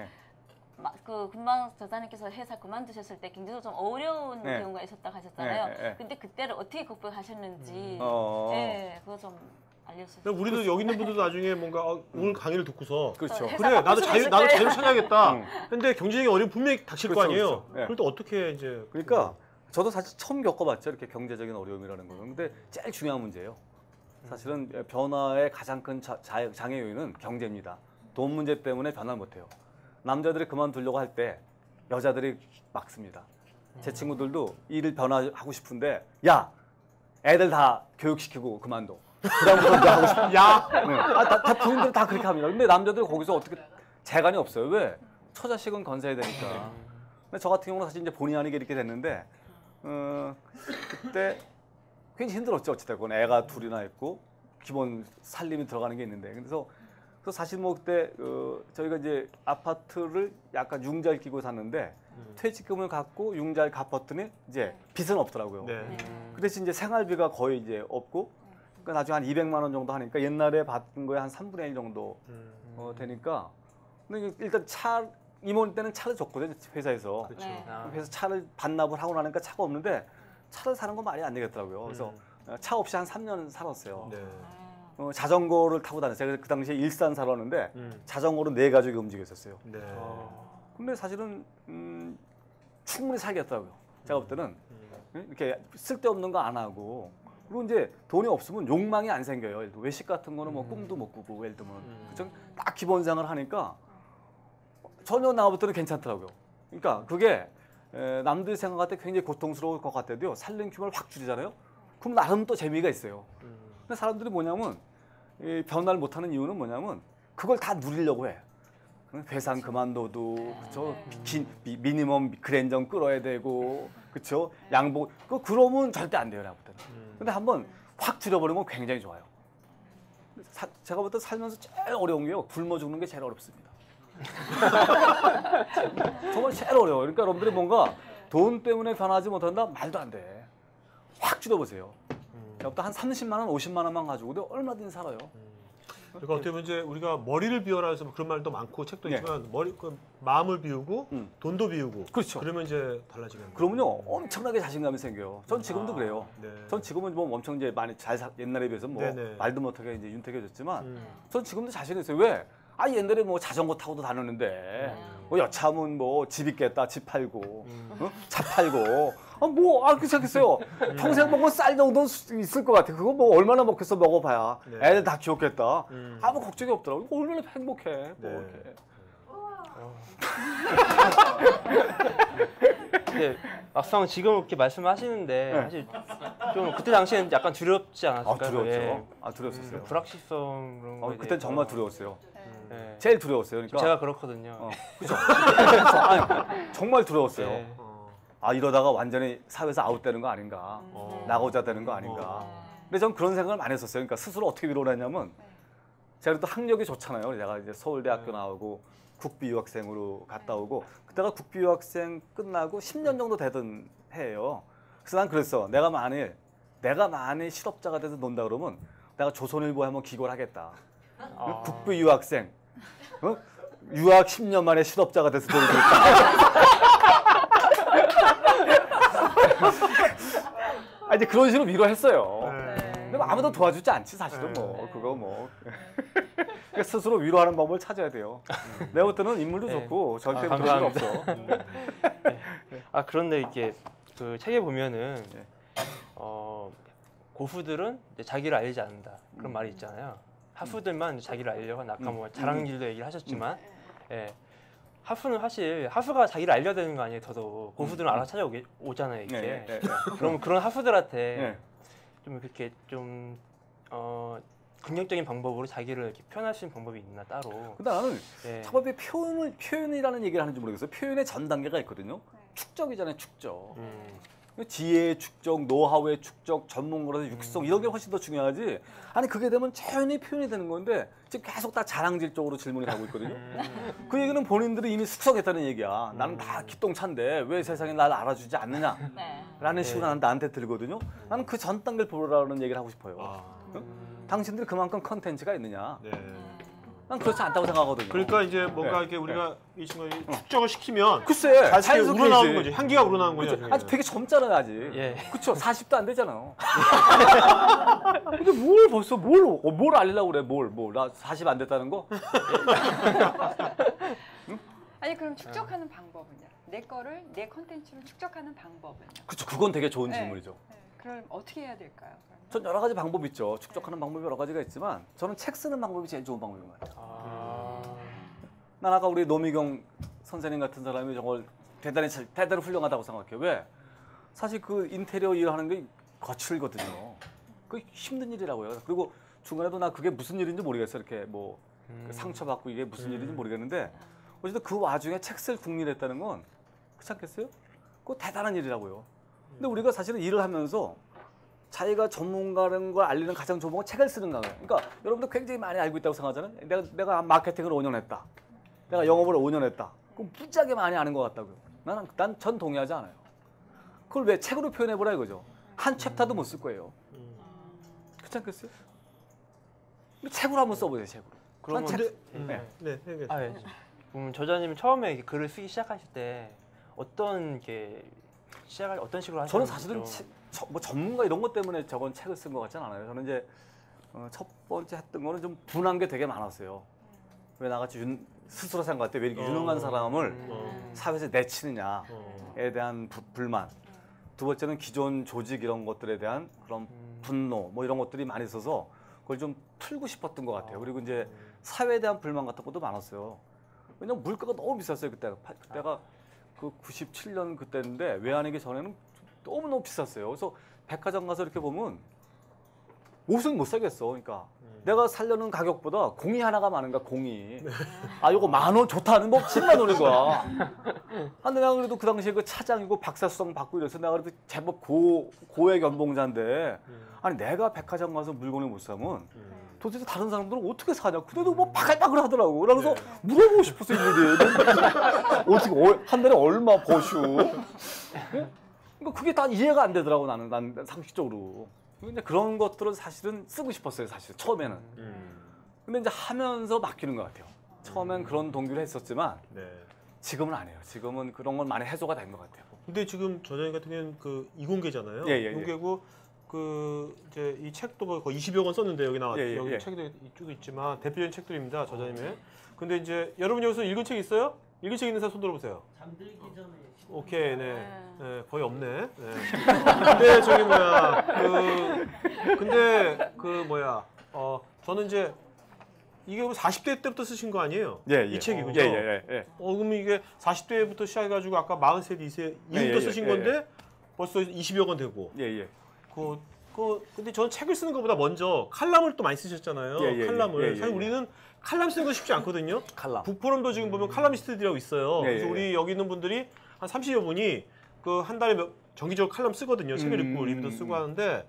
금방 저자님께서 회사 그만두셨을 때 경제적으로 좀 어려운 경우가 있었다고 하셨잖아요. 근데 그때를 어떻게 극복하셨는지 그거 좀 알렸어요. 우리도 여기 있는 분들도 나중에 뭔가 오늘 강의를 듣고서 그렇죠. 그래 나도 자유를 찾아야겠다. 응. 근데 경제적인 어려움 분명히 닥칠 거 그렇죠, 아니에요. 그렇죠. 네. 그럴 때 어떻게 이제 그러니까 저도 사실 처음 겪어봤죠. 이렇게 경제적인 어려움이라는 거는. 근데 제일 중요한 문제예요. 사실은 변화의 가장 큰 장애 요인은 경제입니다. 돈 문제 때문에 변화 못해요. 남자들이 그만두려고 할 때 여자들이 막습니다. 제 친구들도 일을 변화하고 싶은데 야 애들 다 교육시키고 그만둬. 그다음부터 내가 하고 싶어. 야, 다 부인들 다 그렇게 합니다. 근데 남자들 거기서 어떻게 재간이 없어요. 왜? 처자식은 건사해야 되니까. 근데 저 같은 경우는 사실 이제 본의 아니게 이렇게 됐는데 그때 굉장히 힘들었죠. 어찌됐건 애가 둘이나 있고 기본 살림이 들어가는 게 있는데 그래서 사실 뭐 그때 저희가 이제 아파트를 약간 융자를 끼고 샀는데 퇴직금을 갖고 융자를 갚았더니 이제 빚은 없더라고요. 네. 그 대신 이제 생활비가 거의 이제 없고 그러니까 나중에 한 200만 원 정도 하니까 옛날에 받은 거에 한 3분의 1 정도 되니까 근데 일단 이모님 때는 차를 줬거든요. 회사에서. 그렇죠. 네. 그래서 차를 반납을 하고 나니까 차가 없는데 차를 사는 건 말이 안 되겠더라고요. 그래서 차 없이 한 3년 살았어요. 네. 자전거를 타고 다녔어요. 그래서 그 당시에 일산 살았는데 자전거로 4가족이 움직여 있었어요. 네. 근데 사실은 충분히 살겠더라고요. 제가 볼 때는 이렇게 쓸데없는 거 안 하고 그리고 이제 돈이 없으면 욕망이 안 생겨요. 예를 들어 외식 같은 거는 뭐 꿈도 못 꾸고 예를 들면 그쵸? 딱 기본 생활을 하니까 전혀 나볼 때는 괜찮더라고요. 그러니까 그게 남들이 생각할 때 굉장히 고통스러울 것 같아도요. 살림 규모를 확 줄이잖아요. 그럼 나름 또 재미가 있어요. 근데 사람들이 뭐냐면 이 변화를 못하는 이유는 뭐냐면 그걸 다 누리려고 해. 회사 그만둬도 그쵸? 미니멈 그랜저 끌어야 되고 그쵸? 양복 그러면 절대 안 돼요. 내가 볼 때는. 근데 한번 확 줄여버리면 굉장히 좋아요. 제가 볼 때 살면서 제일 어려운 게요. 굶어 죽는 게 제일 어렵습니다. 정말 제일 어려워요. 그러니까 여러분들이 뭔가 돈 때문에 변하지 못한다? 말도 안 돼. 확 줄여보세요. 그러니까 한 30만 원, 50만 원만 가지고도 얼마든지 살아요. 그러니까 어떻게 보면 이제 우리가 머리를 비워라 해서 그런 말도 많고 책도 있지만 마음을 비우고 돈도 비우고 그렇죠. 그러면 이제 달라지겠네요. 그러면요 엄청나게 자신감이 생겨요. 전 지금도 그래요. 네. 전 지금은 뭐 엄청 이제 많이 옛날에 비해서 뭐 네네. 말도 못하게 이제 윤택해졌지만 전 지금도 자신 있어요. 왜? 옛날에 뭐 자전거 타고도 다녔는데 뭐 여차하면 뭐 집 있겠다 집 팔고 차 팔고 그렇게 생각했어요. 평생 먹은 쌀 정도는 있을 것 같아. 그거 뭐 얼마나 먹겠어 먹어봐야 네. 애들 다 키웠겠다. 아무 걱정이 없더라고. 얼마나 행복해. 뭐 네. 이렇게. 근데 막상 지금 이렇게 말씀하시는데 네. 사실 좀 그때 당시에는 약간 두렵지 않았을까요? 두려웠죠. 예. 두려웠었어요. 불확실성 그런 거에 그땐 대해서. 정말 두려웠어요. 예. 제일 두려웠어요. 그러니까 제가 그렇거든요. 그죠? 정말 두려웠어요. 예. 이러다가 완전히 사회에서 아웃되는 거 아닌가, 나고자 되는 거 아닌가. 근데 전 그런 생각을 많이 했었어요. 그러니까 스스로 어떻게 위로를 했냐면 제가 또 학력이 좋잖아요. 제가 이제 서울대학교 나오고 국비 유학생으로 갔다 오고 그때가 국비 유학생 끝나고 10년 정도 되던 해예요. 그래서 난 그랬어. 내가 만일 실업자가 돼서 논다 그러면 내가 조선일보에 한번 기고를 하겠다. 국비 유학생, 유학 10년 만에 실업자가 돼서 돈을 벌겠다. 이제 그런 식으로 위로했어요. 근데 뭐 아무도 도와주지 않지 사실은 뭐 그거 뭐 그러니까 스스로 위로하는 방법을 찾아야 돼요. 내가 볼 때는 인물도 좋고 절대 그럴 필요 없어. 그런데 이게 그 책에 보면은 고수들은 이제 자기를 알리지 않는다 그런 말이 있잖아요. 하수들만 자기를 알리려고 한다. 아까 뭐 자랑질도 얘기를 하셨지만, 예. 하수는 사실 하수가 자기를 알려야 되는 거 아니에요. 더더욱 고수들은 알아서 찾아오잖아요. 이렇게. 그럼 그런 하수들한테 좀 그렇게 좀 긍정적인 방법으로 자기를 이렇게 표현할 수 있는 방법이 있나 따로. 근데 나는 예. 차법의 표현이라는 얘기를 하는지 모르겠어요. 표현의 전 단계가 있거든요. 축적이잖아요. 축적. 지혜의 축적, 노하우의 축적, 전문가로서 육성 이런 게 훨씬 더 중요하지. 아니 그게 되면 자연히 표현이 되는 건데 지금 계속 다 자랑질 쪽으로 질문이 가고 있거든요. 그 얘기는 본인들이 이미 숙성했다는 얘기야. 나는 다 기똥차인데 왜 세상에 날 알아주지 않느냐라는 식으로 나한테 들거든요. 나는 그 전 단계를 보라는 얘기를 하고 싶어요. 당신들이 그만큼 컨텐츠가 있느냐. 난 그렇지 않다고 생각하거든요. 그러니까 이제 뭔가 이렇게 우리가 이 친구가 축적을 시키면 글쎄, 자연스럽게 우러나오는 거지. 향기가 우러나오는 거죠. 그치? 아직 되게 젊잖아요, 아직. 예. 그쵸? 40도 안 되잖아요. 근데 뭘 벌써 뭘 알리려고 그래? 나 40 안 됐다는 거? 아니 그럼 축적하는 방법은요? 내 컨텐츠를 축적하는 방법은요? 그쵸, 그건 되게 좋은 네. 질문이죠. 네. 그럼 어떻게 해야 될까요? 그러면? 전 여러 가지 방법이 있죠. 축적하는 방법이 여러 가지가 있지만 저는 책 쓰는 방법이 제일 좋은 방법인 것 같아요. 난 아까 우리 노미경 선생님 같은 사람이 정말 대단히 훌륭하다고 생각해요. 왜? 사실 그 인테리어 일하는 게 거칠거든요. 그게 힘든 일이라고요. 그리고 중간에도 나 그게 무슨 일인지 모르겠어요. 이렇게 뭐 상처받고 이게 무슨 일인지 모르겠는데 어쨌든 그 와중에 책 쓸 궁리를 했다는 건 그렇지 않겠어요? 그거 대단한 일이라고요. 근데 우리가 사실은 일을 하면서 자기가 전문가라는 걸 알리는 가장 좋은 방법은 책을 쓰는 거예요. 그러니까 여러분들 굉장히 많이 알고 있다고 생각하잖아요. 내가 마케팅을 5년 했다. 내가 영업을 5년 했다. 그럼 무지하게 많이 아는 것 같다고요. 난 전 동의하지 않아요. 그걸 왜 책으로 표현해보라 이거죠. 한 챕터도 못 쓸 거예요. 그렇지 않겠어요? 책으로 한번 써보세요, 책으로. 그러면 네. 저자님 처음에 이렇게 글을 쓰기 시작하실 때 어떤 식으로 하시는 저는 사실은 뭐 전문가 이런 것 때문에 저건 책을 쓴 것 같지는 않아요. 저는 이제 첫 번째 했던 거는 좀 분한 게 되게 많았어요. 왜 나같이 스스로 생각할 때 왜 이렇게 유능한 사람을 사회에서 내치느냐에 대한 불만. 두 번째는 기존 조직 이런 것들에 대한 그런 분노 뭐 이런 것들이 많이 있어서 그걸 좀 풀고 싶었던 것 같아요. 그리고 이제 사회에 대한 불만 같은 것도 많았어요. 왜냐면 물가가 너무 비쌌어요 그때가 그 97년 그때인데 외환위기 전에는 너무너무 비쌌어요. 그래서 백화점 가서 이렇게 보면 옷은 못 사겠어. 그러니까 내가 살려는 가격보다 공이 하나가 많은가 공이. 아 요거 10,000원 좋다는 뭐 10만 원인 거야. 근데 내가 그래도 그 당시에 그 차장이고 박사수당 받고 이래서 내가 그래도 제법 고액 연봉자인데 아니 내가 백화점 가서 물건을 못 사면 도대체 다른 사람들은 어떻게 사냐. 그래도 뭐 바글바글 하더라고. 그러면서 물어보고 싶었어 있는데 어떻게 한 달에 얼마 버슈. 그러니까 그게 다 이해가 안 되더라고 난 상식적으로. 근데 그런 것들은 사실은 쓰고 싶었어요 사실 처음에는. 근데 이제 하면서 바뀌는 것 같아요. 처음엔 그런 동기를 했었지만 지금은 안 해요. 지금은 그런 건 많이 해소가 된 것 같아요. 근데 지금 저자님 같은 경우는 그 이공계잖아요. 이공계고 그 이제 이 책도 뭐 거의 20여 권 썼는데 여기 여기 책도 이쪽에 있지만 대표적인 책들입니다. 저자님의. 근데 이제 여러분 여기서 읽은 책 있어요? 읽은 책 있는 사람 손 들어보세요. 잠들기 전에. 오케이, 네, 거의 없네. 네. 근데 저기 뭐야, 저는 이제 이게 40대 때부터 쓰신 거 아니에요? 이 책이 그죠? 그러면 이게 40대부터 시작해가지고 아까 40세, 2세 이후부터 쓰신 건데 벌써 20여 권 되고. 근데 저는 책을 쓰는 것보다 먼저 칼럼을 또 많이 쓰셨잖아요. 칼럼을. 사실 우리는 칼럼 쓰는 거 쉽지 않거든요. 북포럼도 지금 보면 칼럼니스트들이라고 있어요. 그래서 우리 여기 있는 분들이 한 30여 분이 그 한 달에 정기적으로 칼럼 쓰거든요. 책을 읽고 리뷰도 쓰고 하는데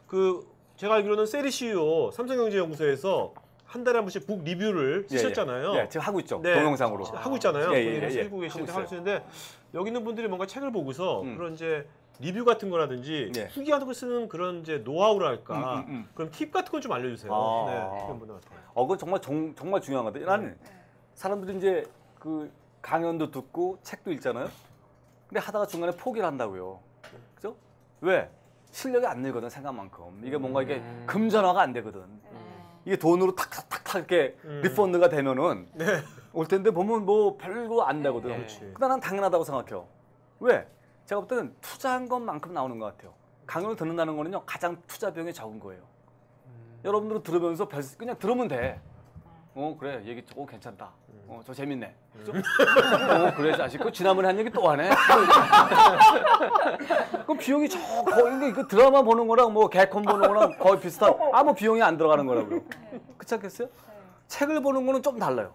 그 제가 알기로는 세리 CEO 삼성경제연구소에서 한 달에 한 번씩 북 리뷰를 쓰셨잖아요. 지금 하고 있죠. 동영상으로. 하고 있잖아요. 본인이 쓰고 계시는데 하고 있는데 여기 있는 분들이 뭔가 책을 보고서 그런 이제 리뷰 같은 거라든지 후기 같은 거 쓰는 그런 이제 노하우랄까 그럼 팁 같은 건 좀 알려주세요. 그런 분들 같아요. 그건 정말 중요한 건데 나는 사람들이 이제 그 강연도 듣고 책도 읽잖아요. 근데 하다가 중간에 포기를 한다고요. 그죠? 왜? 실력이 안 늘거든 생각만큼. 이게 뭔가 이게 금전화가 안 되거든. 이게 돈으로 탁탁탁탁 이렇게 리펀드가 되면은 올 텐데 보면 뭐 별거 안 되거든. 근데 난 당연하다고 생각해요. 왜? 제가 볼 때는 투자한 것만큼 나오는 것 같아요. 강연을 듣는다는 거는요 가장 투자 비용이 적은 거예요. 여러분들은 들으면서 그냥 들으면 돼. 그래 얘기 괜찮다. 저 재밌네. 그죠? 그래 자식 그 지난번에 한 얘기 또 하네. 그 비용이 거의 그 드라마 보는 거랑 뭐 개콘 보는 거랑 거의 비슷한 아무 비용이 안 들어가는 거라고요. 그렇지 않겠어요? 책을 보는 거는 좀 달라요.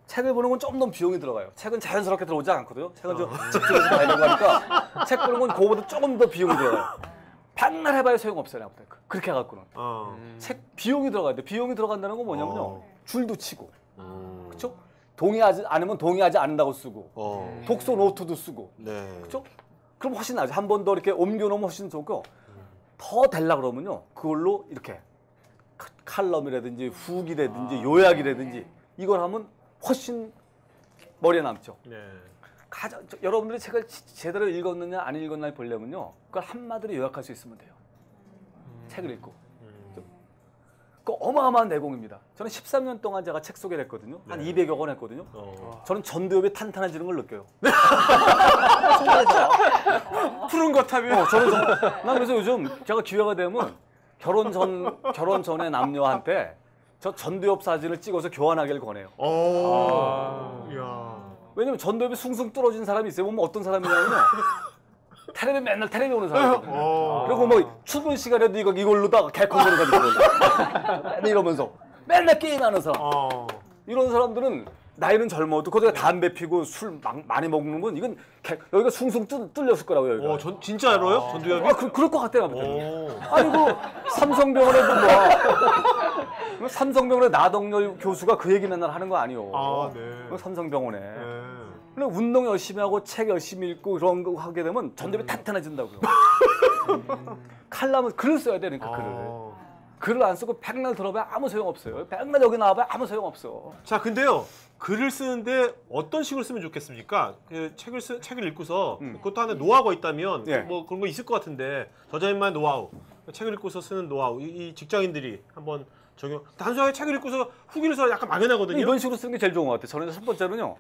책을 보는 건 좀 더 비용이 들어가요. 책은 자연스럽게 들어오지 않거든요. 책은 좀 집중해서 봐야 되고 하니까 책 보는 건 그거보다 조금 더 비용이 들어가요. 반날 해봐야 소용없어요. 그렇게 해갖고는. 책 비용이 들어가야 돼. 비용이 들어간다는 건 뭐냐면요. 줄도 치고. 그렇죠? 동의하지 않으면 동의하지 않는다고 쓰고. 독서 노트도 쓰고. 그렇죠? 그럼 훨씬 나죠. 한 번 더 이렇게 옮겨놓으면 훨씬 좋고. 더 되려고 그러면요. 그걸로 이렇게 칼럼이라든지 후기라든지 요약이라든지 이걸 하면 훨씬 머리에 남죠. 네. 여러분들이 책을 제대로 읽었느냐 안 읽었느냐 보려면요. 그걸 한마디로 요약할 수 있으면 돼요. 책을 읽고. 그 어마어마한 내공입니다. 저는 13년 동안 제가 책 소개를 했거든요. 한 200여 권 했거든요. 저는 전두엽이 탄탄해지는 걸 느껴요. 푸른 것 하면 난 그래서 요즘 제가 기회가 되면 결혼 전에 남녀한테 저 전두엽 사진을 찍어서 교환하기를 권해요. 왜냐면 전두엽이 숭숭 뚫어진 사람이 있어요. 보면 어떤 사람이냐면요. 맨날 텔레비 오는 사람이거든요. 그리고 뭐 출근 시간에도 이걸로다가 개콘으로 가지고 이러면서 맨날 게임하는 사람. 이런 사람들은 나이는 젊어도 거기다 담배 피고 술 많이 먹는 건 이건 여기가 숭숭 뚫렸을 거라고요. 여기가. 진짜로요? 전두엽이? 그럴 것 같아요. 아이고 삼성병원에도 뭐 삼성병원에 나덕열 교수가 그 얘기 맨날 하는 거 아니요. 네. 삼성병원에. 근데 운동 열심히 하고 책 열심히 읽고 그런 거 하게 되면 전두엽이 탄탄해진다고요. 칼라면 글을 써야 되니까 글을 안 쓰고 백날 들어봐야 아무 소용 없어요. 백날 여기 나와봐야 아무 소용 없어. 자, 근데요. 글을 쓰는데 어떤 식으로 쓰면 좋겠습니까? 그 책을 읽고서 그것도 하나 노하우가 있다면 뭐 그런 거 있을 것 같은데 저자님만의 노하우, 책을 읽고서 쓰는 노하우, 이 직장인들이 한번 적용. 단순하게 책을 읽고서 후기를 써서 약간 막연하거든요. 이런 식으로 쓰는 게 제일 좋은 것 같아요. 저는 첫 번째로는요.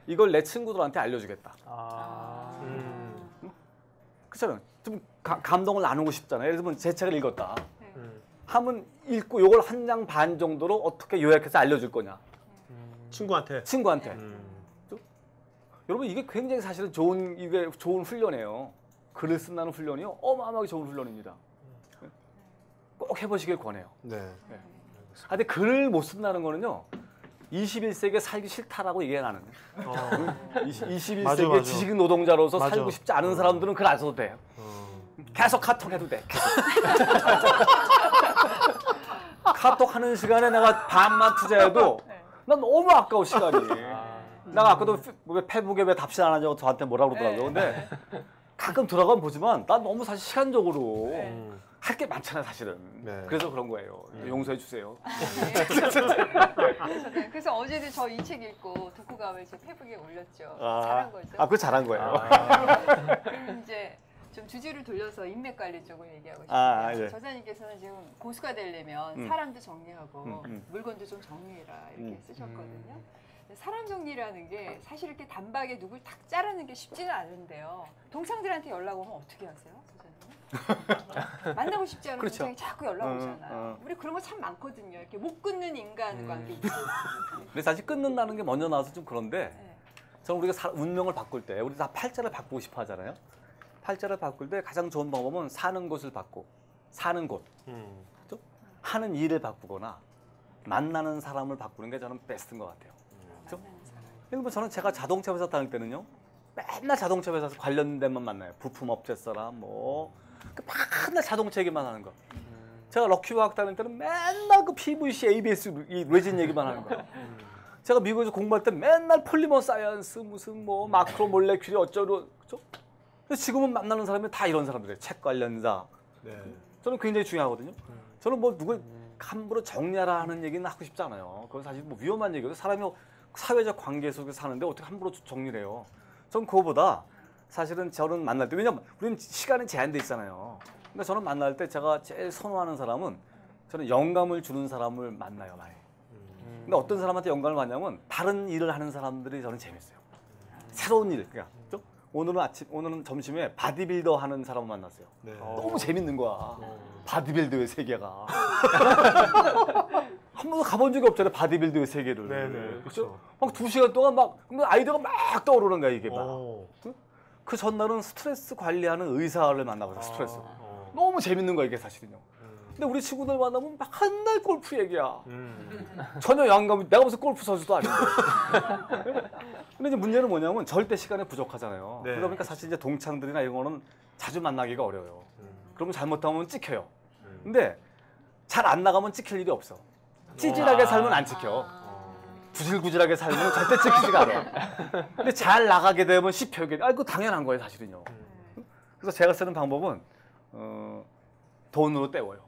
이걸 내 친구들한테 알려주겠다. 그렇잖아요. 좀 감동을 나누고 싶잖아요. 예를 들면 제 책을 읽었다. 하면 읽고 이걸 한 장 반 정도로 어떻게 요약해서 알려줄 거냐. 친구한테. 여러분 이게 굉장히 사실은 좋은 훈련이에요. 글을 쓴다는 훈련이요. 어마어마하게 좋은 훈련입니다. 꼭 해보시길 권해요. 네. 근데 글을 못 쓴다는 거는요. 21세기에 살기 싫다라고 얘기해 나는. 21세기의 맞아. 지식 노동자로서 맞아. 살고 싶지 않은 사람들은 글 안 써도 돼요. 계속 카톡 해도 돼. 카톡 하는 시간에 내가 반만 투자해도 난 너무 아까워 시간이. 내가 아까도 페북에 왜 답신 안 하냐고 저한테 뭐라 그러더라고요. 근데 가끔 들어가면 보지만 난 너무 사실 시간적으로 할 게 많잖아요, 사실은. 네. 그래서 그런 거예요. 용서해 주세요. 그래서 어제도 저 이 책 읽고 독후감을 제 페북에 올렸죠. 잘한 거죠. 그거 잘한 거예요. 그럼 이제 좀 주제를 돌려서 인맥 관리 쪽을 얘기하고 싶은데 예. 저자님께서는 지금 고수가 되려면 사람도 정리하고 물건도 좀 정리해라 이렇게 쓰셨거든요. 사람 정리라는 게 사실 이렇게 단박에 누굴 탁 자르는 게 쉽지는 않은데요. 동창들한테 연락 오면 어떻게 하세요, 저자님? 만나고 싶지 않은 동창이 자꾸 연락 오잖아요. 우리 그런 거 참 많거든요. 이렇게 못 끊는 인간관계 있죠. 근데 사실 끊는다는 게 먼저 나와서 좀 그런데 저는 우리가 운명을 바꿀 때 우리 다 팔자를 바꾸고 싶어 하잖아요. 팔자를 바꿀 때 가장 좋은 방법은 사는 곳을 바꾸고 사는 곳, 그렇죠? 하는 일을 바꾸거나 만나는 사람을 바꾸는 게 저는 베스트인 것 같아요. 그렇죠? 그리고 저는 제가 자동차 회사 다닐 때는요, 맨날 자동차 회사 관련된 데만 만나요. 부품업체 사람, 맨날 자동차 얘기만 하는 거. 제가 럭키화학 다닐 때는 맨날 그 PVC, ABS, 이 레진 얘기만 하는 거예요. 제가 미국에서 공부할 때 맨날 폴리머 사이언스, 무슨 마크로 몰레큘이 어쩌고, 그렇죠? 근데 지금은 만나는 사람이 다 이런 사람들이에요. 책 관련자. 저는 굉장히 중요하거든요. 저는 누굴 함부로 정리하라 하는 얘기는 하고 싶지 않아요. 그건 사실 위험한 얘기거든요. 사람이 사회적 관계 속에서 사는데 어떻게 함부로 정리를 해요. 전 그거보다 사실은 저는 만날 때, 왜냐면 우리는 시간이 제한돼 있잖아요. 근데 저는 만날 때 제가 제일 선호하는 사람은 저는 영감을 주는 사람을 만나요, 많이. 근데 어떤 사람한테 영감을 받냐면 다른 일을 하는 사람들이 저는 재밌어요. 새로운 일, 그러니까. 오늘은 점심에 바디빌더 하는 사람을 만났어요. 너무 재밌는 거야. 바디빌더의 세계가. 한 번도 가본 적이 없잖아요, 바디빌더의 세계를. 그렇죠. 막 2시간 동안 아이디어가 막 떠오르는 거야, 이게 막. 그 전날은 스트레스 관리하는 의사를 만나거든요, 스트레스. 너무 재밌는 거야, 이게 사실은요. 근데 우리 친구들 만나면 맨날 골프 얘기야. 전혀 영감이, 내가 무슨 골프 선수도 아닌데. 근데 이제 문제는 뭐냐면 절대 시간이 부족하잖아요. 그러다 보니까 사실 이제 동창들이나 이런 거는 자주 만나기가 어려워요. 그러면 잘못하면 찍혀요. 근데 잘 안 나가면 찍힐 일이 없어. 찌질하게 살면 안 찍혀. 구질구질하게 살면 절대 찍히지가 않아. 근데 잘 나가게 되면 씹혀게. 그거 당연한 거예요, 사실은요. 그래서 제가 쓰는 방법은 돈으로 때워요.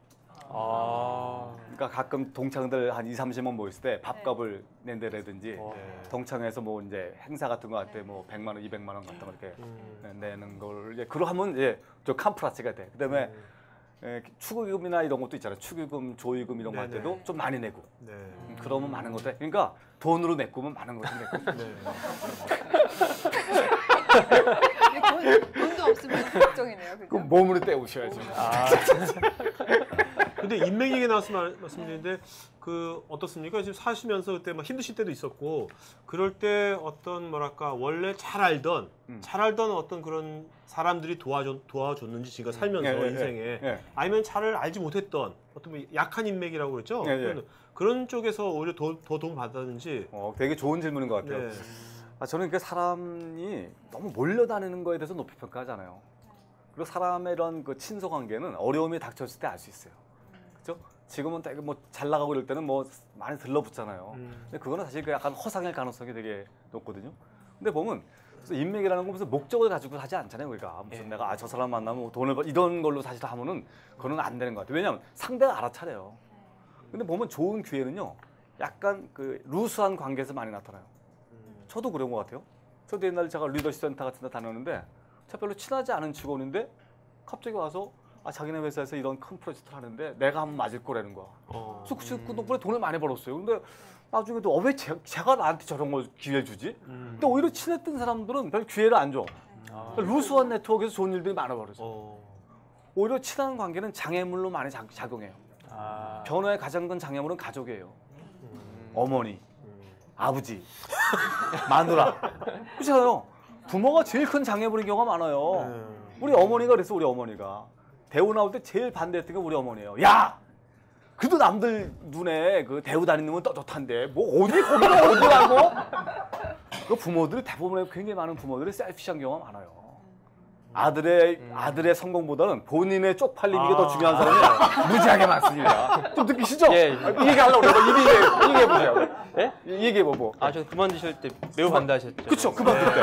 그러니까 가끔 동창들 한 2, 30명 모였을 때 밥값을 낸다라든지 동창회에서 뭐 이제 행사 같은 거 할 때 뭐 100만 원, 200만 원 같은 거 이렇게 내는 걸 이제 그러 하면 이제 저 캄프라치가 돼. 그다음에 축의금이나 이런 것도 있잖아요. 축의금, 조의금 이런 거 할 때도 좀 많이 내고. 네. 그러면 많은 것들. 그러니까 돈으로 메꾸면 많은 것들 메꾸고. 네. 돈도 없으면 걱정이네요. 그 그죠? 몸으로 때우셔야죠. 근데 인맥 얘기 나와서 말씀드리는데 그 어떻습니까? 지금 사시면서 그때 막 힘드실 때도 있었고 그럴 때 어떤 뭐랄까 원래 잘 알던 어떤 그런 사람들이 도와줬는지 지금 살면서 인생에 아니면 잘 알지 못했던 어떤 뭐 약한 인맥이라고 그랬죠? 그런 쪽에서 오히려 더 도움 받았는지. 되게 좋은 질문인 것 같아요. 네. 저는 그 사람이 너무 몰려다니는 거에 대해서 높이 평가하잖아요. 그리고 사람의 이런 그 친소 관계는 어려움이 닥쳤을 때 알 수 있어요. 그렇죠? 지금은 되게 뭐 잘 나가고 이럴 때는 뭐 많이 들러붙잖아요. 근데 그거는 사실 그 약간 허상일 가능성이 되게 높거든요. 근데 보면 인맥이라는 건 무슨 목적을 가지고 하지 않잖아요. 그러니까 무슨 내가 저 사람 만나면 돈을 이런 걸로 사실 하면은 그거는 안 되는 것 같아요. 왜냐하면 상대가 알아차려요. 근데 보면 좋은 기회는요, 약간 그 루스한 관계에서 많이 나타나요. 저도 그런 것 같아요. 저도 옛날에 제가 리더십 센터 같은 데 다녔는데 제가 별로 친하지 않은 직원인데 갑자기 와서 자기네 회사에서 이런 큰 프로젝트를 하는데 내가 한번 맞을 거라는 거야. 그래서 그 덕분에 돈을 많이 벌었어요. 근데 나중에 또 왜 제가 나한테 저런 걸 기회를 주지? 근데 오히려 친했던 사람들은 별 기회를 안 줘. 루스한 네트워크에서 좋은 일들이 많아버렸어. 오히려 친한 관계는 장애물로 많이 작용해요. 변화의 가장 큰 장애물은 가족이에요. 어머니, 아버지, 마누라. 그렇잖아요. 부모가 제일 큰 장애물인 경우가 많아요. 우리 어머니가 그랬어. 우리 어머니가 대우 나올 때 제일 반대했던 게 우리 어머니예요. 야, 그래도 남들 눈에 그 대우 다니는 건 떳떳한데 뭐 거기가 어디라고? 그 부모들이 대부분 굉장히 많은 부모들이 셀피시한 경우가 많아요. 아들의 성공보다는 본인의 쪽팔림이 더 중요한 사람이 무지하게 많습니다. 좀 느끼시죠? 이 얘기하려고 그래요. 이 얘기해보세요. 예? 이 얘기해보고. 저 그만두실 때 매우 반대하셨죠. 그쵸, 그만둘 때.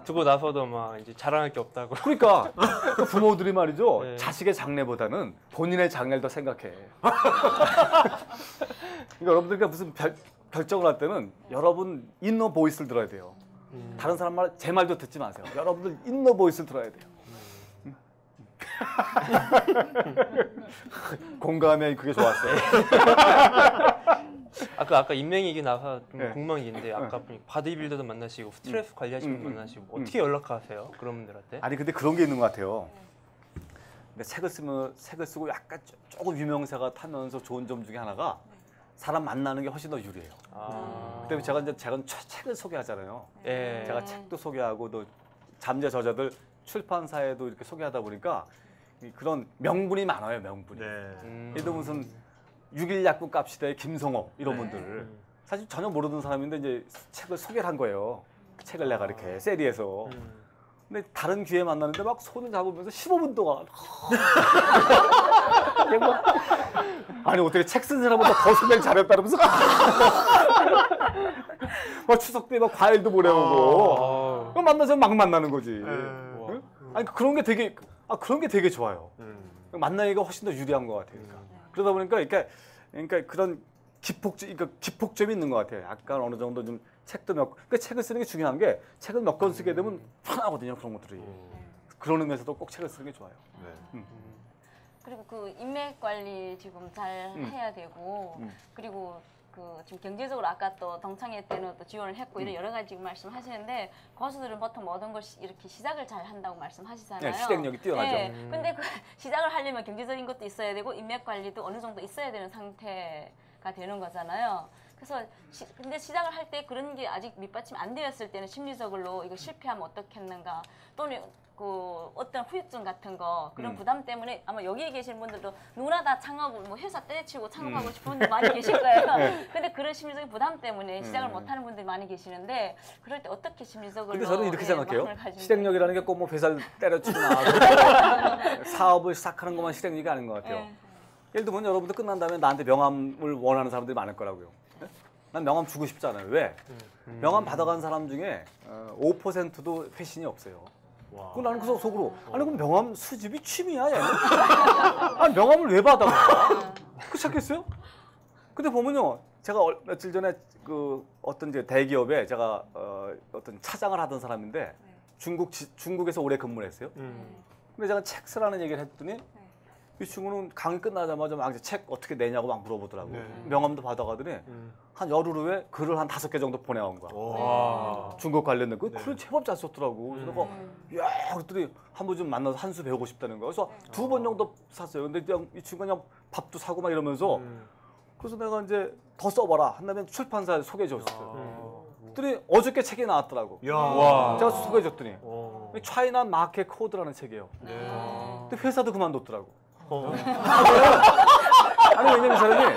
두고 나서도 막 이제 자랑할 게 없다고. 그러니까 그 부모들이 말이죠. 네. 자식의 장래보다는 본인의 장래를 더 생각해. 그러니까 여러분들 무슨 결정을 할 때는 여러분 인너 보이스를 들어야 돼요. 다른 사람 말, 제 말도 듣지 마세요. 여러분들 인너 보이스를 들어야 돼요. 공감해, 그게 좋았어요. 아까 인맥 얘기 나와서 좀 궁금한 게 있는데 아까 바디빌더도 만나시고 스트레스 관리하시는 분 만나시고 어떻게 연락하세요? 그런 분들한테? 아니 근데 그런 게 있는 것 같아요. 근데 책을 쓰고 약간 조금 유명세가 타면서 좋은 점 중에 하나가 사람 만나는 게 훨씬 더 유리해요. 그다음에 제가 책을 소개하잖아요. 제가 책도 소개하고 또 잠재 저자들 출판사에도 이렇게 소개하다 보니까 그런 명분이 많아요. 명분이. 예를 들어 무슨 6일 약국 값시대의 김성호 이런 분들 사실 전혀 모르는 사람인데 이제 책을 소개를 한 거예요. 책을 내가 이렇게 세리에서. 근데 다른 기회에 만나는데 막 손을 잡으면서 15분 동안 아니 어떻게 책 쓴 사람보다 더 소개를 잘했다면서 막 추석 때 막 과일도 보내오고 만나서 막 만나는 거지. 응? 아니 그런 게 되게 좋아요. 만나기가 훨씬 더 유리한 것 같아요. 그러다 보니까 그러니까 그런 기폭점이 있는 것 같아요. 약간 어느 정도 좀 책도 그러니까 책을 쓰는 게 중요한 게 책을 몇 권 쓰게 되면 편하거든요. 그런 것들이. 그런 의미에서도 꼭 책을 쓰는 게 좋아요. 그리고 그 인맥 관리 지금 잘 해야 되고 그리고 그 지금 경제적으로 아까 또 동창회 때는 또 지원을 했고 이런 여러 가지 지금 말씀하시는데 가수들은 보통 모든 걸 이렇게 시작을 잘 한다고 말씀하시잖아요. 실행력이 뛰어나죠. 근데 그 시작을 하려면 경제적인 것도 있어야 되고 인맥 관리도 어느 정도 있어야 되는 상태가 되는 거잖아요. 그래서 근데 시작을 할 때 그런 게 아직 밑받침 안 되었을 때는 심리적으로 이거 실패하면 어떻겠는가 또는 그 어떤 후유증 같은 거 그런 부담 때문에 아마 여기에 계신 분들도 누구나 다 창업 뭐 회사 때려치고 창업하고 싶은 분들 많이 계실 거예요. 근데 그런 심리적인 부담 때문에 시작을 못하는 분들이 많이 계시는데 그럴 때 어떻게 심리적으로? 근데 저는 이렇게 생각해요. 실행력이라는 게 꼭 뭐 회사를 때려치고 나가고 사업을 시작하는 것만 실행력이 아닌 것 같아요. 예를 들면 여러분들 끝난 다음에 나한테 명함을 원하는 사람들이 많을 거라고요. 난 명함 주고 싶지 않아요. 왜? 명함 받아간 사람 중에 5%도 회신이 없어요. 그럼 나는 그 속으로 아니 그럼 명함 수집이 취미야 얘는? 아니 명함을 왜 받아? 그렇지 않겠어요? 근데 보면요, 제가 며칠 전에 그 어떤 이제 대기업에 제가 어떤 차장을 하던 사람인데 중국에서 오래 근무를 했어요. 근데 제가 책 쓰라는 얘기를 했더니 이 친구는 강의 끝나자마자 막 이제 책 어떻게 내냐고 막 물어보더라고요. 네. 명함도 받아가더니 한 열흘 후에 글을 한 5개 정도 보내온 거야. 와. 중국 관련된 거. 네. 글을 제법 잘 썼더라고. 그래서 내가 야, 그랬더니 한 번 좀 만나서 한 수 배우고 싶다는 거야. 그래서 2번 정도 샀어요. 근데 그냥 이 친구가 그냥 밥도 사고 막 이러면서 그래서 내가 이제 더 써봐라 한다면 출판사에 소개해줬어요. 그랬더니 어저께 책이 나왔더라고. 야. 와. 제가 소개해줬더니 어. 차이나 마켓 코드라는 책이에요. 네. 근데 회사도 그만뒀더라고. 어. 아니 왜냐면 이 사람이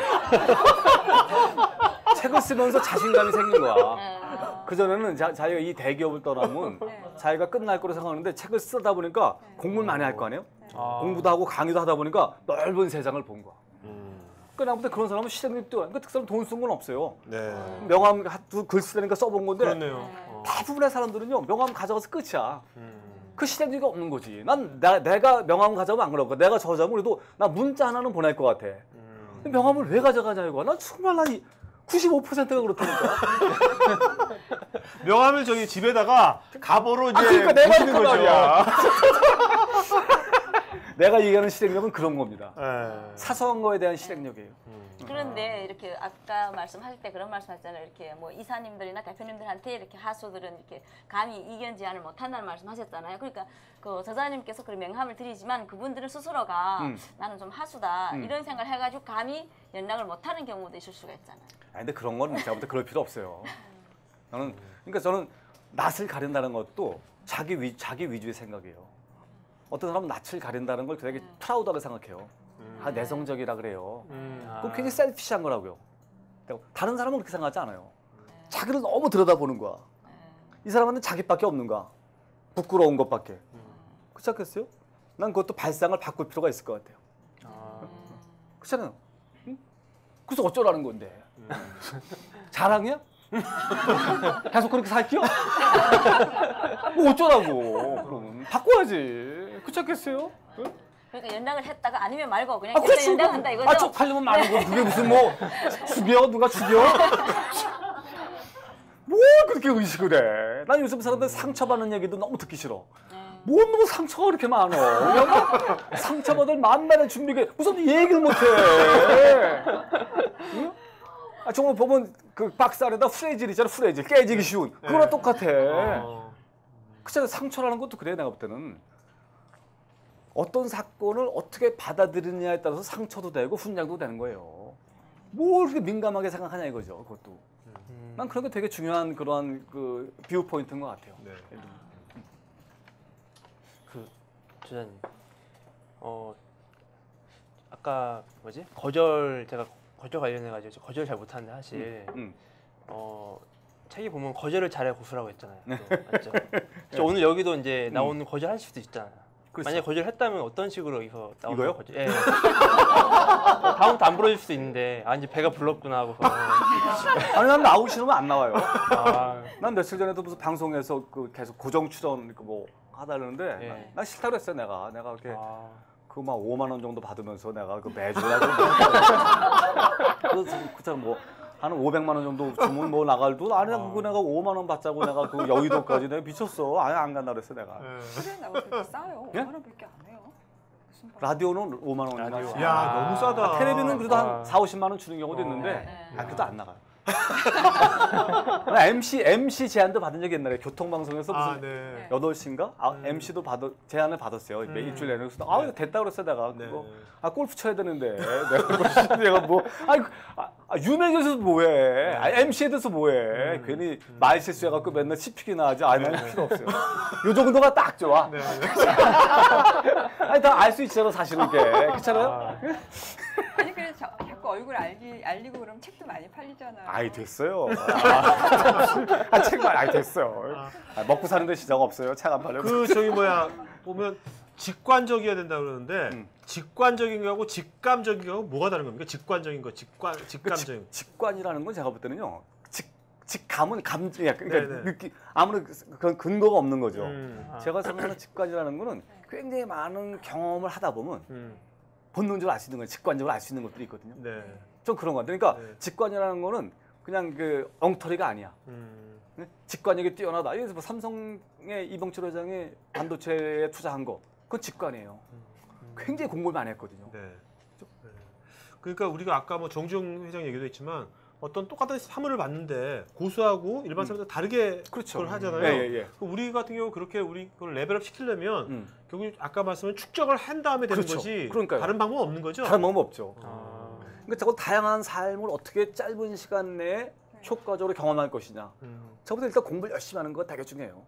책을 쓰면서 자신감이 생긴 거야. 그전에는 자기가 이 대기업을 떠나면 자기가 끝날 거로 생각하는데 책을 쓰다 보니까 공부를 많이 할 거 아니에요? 공부도 하고 강의도 하다 보니까 넓은 세상을 본 거야. 그러니까 그런 사람은 실행력도 그러니까 그 사람 돈 쓴 건 없어요. 네. 명함 글 쓰다니까 써본 건데 그렇네요. 대부분의 사람들은요 명함 가져가서 끝이야. 그 실행력이 없는 거지. 내가 명함 가져가면 안 그럴 거야. 내가 저자면 그래도 나 문자 하나는 보낼 것 같아. 근데 명함을 왜 가져가냐 이거. 난 정말 95%가 그렇다니까. 명함을 저기 집에다가 갑오로 이제 그러니까 내가 붙이는 그 거죠. 말이야. 내가 얘기하는 실행력은 그런 겁니다. 네. 사소한 거에 대한 실행력이에요. 그런데 이렇게 아까 말씀하실 때 그런 말씀하셨잖아요. 이렇게 뭐 이사님들이나 대표님들한테 이렇게 하수들은 이렇게 감히 이견 제안을 못 한다는 말씀하셨잖아요. 그러니까 그 저자님께서 그 명함을 드리지만 그분들은 스스로가 나는 좀 하수다 이런 생각을 해가지고 감히 연락을 못 하는 경우도 있을 수가 있잖아요. 아니 근데 그런 건 제가 볼 때 그럴 필요 없어요. 저는 낯을 가린다는 것도 자기 위주의 생각이에요. 어떤 사람은 낯을 가린다는 걸 되게 프라우드하게 생각해요. 내성적이라 그래요. 그럼 굉장히 셀피시한 거라고요. 다른 사람은 그렇게 생각하지 않아요. 자기를 너무 들여다보는 거야. 이 사람한테 자기밖에 없는 거야. 부끄러운 것밖에. 그렇지 않겠어요? 난 그것도 발상을 바꿀 필요가 있을 것 같아요. 그렇잖아요. 응? 그래서 어쩌라는 건데. 자랑이야? 계속 그렇게 살게요? 뭐 어쩌라고. 그럼 바꿔야지. 그렇지 않겠어요? 응? 그러니까 연락을 했다가 아니면 말고 그냥 그렇지. 연락한다 이거죠. 쪽팔리면 많은 거. 그게 무슨 뭐 죽여? 누가 죽여? 뭘 그렇게 의식을 해? 난 요즘 사람들 상처받는 얘기도 너무 듣기 싫어. 뭔 놈의 상처가 그렇게 많어? 상처받을 만만의 준비가 무슨 얘기를 못해? 응? 정말 보면 그 박스 안에다 프레질 있잖아. 프레질 깨지기 쉬운 그거랑 똑같아. 그렇잖아. 상처라는 것도 그래. 내가 볼 때는 어떤 사건을 어떻게 받아들이느냐에 따라서 상처도 되고 훈장도 되는 거예요. 뭘 그렇게 민감하게 생각하냐 이거죠. 그것도. 난 그런 게 되게 중요한 그러한 그 뷰 포인트인 것 같아요. 네. 그 저자님, 아까 뭐지 거절 제가 거절 관련해가지고 거절 잘 못하는데 사실 책에 보면 거절을 잘해 고수라고 했잖아요. 맞죠? 그래서 오늘 여기도 이제 나오는 거절할 수도 있잖아요. 그렇죠. 만약 거절했다면 어떤 식으로 여기서 나오는 이거요? 거죠? 예. 다음부터 안 불러줄 수도 있는데 이제 배가 불렀구나 하고서 아니 난 나오기 싫으면 안 나와요. 아, 난 며칠 전에도 무슨 방송에서 그 계속 고정 출연 뭐 하다는데 예. 난 싫다고 했어요. 내가 이렇게 아, 그 막 5만 원 정도 받으면서 내가 그 매주 하고 그래서 뭐한 500만 원 정도 주면 뭐 나갈도 아니 그거 내가 5만 원 받자고 내가 그 여의도까지 내가 미쳤어. 아예 안 간다 그랬어 내가. 그래 나가 그렇게 싸요. 예? 5만 원밖에 안 해요. 무슨 말. 라디오는 5만 원이나. 라디오. 야 너무 싸다. 텔레비는 그래도 한 아. 4, 50만 원 주는 경우도 있는데 네. 그래도 안 나가요. MC 제안도 받은 적이 옛날에 교통방송에서 무슨 아 네. 8시인가? MC도 제안을 받았어요. 일주일 내내. 그래서 이거 됐다 그랬어 내가. 네. 그거. 골프 쳐야 되는데 내가 뭐 유명해져서 뭐해? MC에 대해서 뭐해? 괜히 말 실수해갖고 맨날 씹히기나 하지. 아니 난 필요 없어요. 요 정도가 딱 좋아. 네. 아니 다 알 수 있잖아 사실은 이게. 그렇잖아요? 아니 그래 자꾸 얼굴 알리고 그러면 책도 많이 팔리잖아요. 아이 됐어요. 책만 아이 됐어요. 먹고 사는데 시장 없어요. 책 안 팔려면. 그 저기 뭐야 보면 직관적이어야 된다 그러는데 직관적인 거하고 직감적인 거하고 뭐가 다른 겁니까? 직관적인 거, 직감적인 거. 직관이라는 건 제가 볼 때는요. 직감은 감정이야. 그러니까 네네. 느낌 아무런 그런 근거가 없는 거죠. 아. 제가 생각하는 직관이라는 거는 굉장히 많은 경험을 하다 보면 본능적으로 알 수 있는 거예요. 직관적으로 알 수 있는 것들이 있거든요. 네. 좀 그런 것 같아요. 그러니까 네. 직관이라는 거는 그냥 그 엉터리가 아니야. 네? 직관력이 뛰어나다. 예를 들어서 뭐 삼성의 이병철 회장이 반도체에 투자한 거, 그건 직관이에요. 굉장히 공부를 많이 했거든요. 네. 네. 그러니까 우리가 아까 뭐 정주영 회장 얘기도 했지만 어떤 똑같은 사물을 봤는데 고수하고 일반 사람들 다르게 그렇죠. 그걸 하잖아요. 예. 우리 같은 경우 그렇게 우리 그걸 레벨업 시키려면 결국 아까 말씀은 축적을 한 다음에 되는 그렇죠. 거지. 그러니까요. 다른 방법 없는 거죠. 다른 방법 없죠. 아. 그러니까 저건 다양한 삶을 어떻게 짧은 시간 내에 효과적으로 경험할 것이냐. 저보다 일단 공부를 열심히 하는 거 되게 중요해요.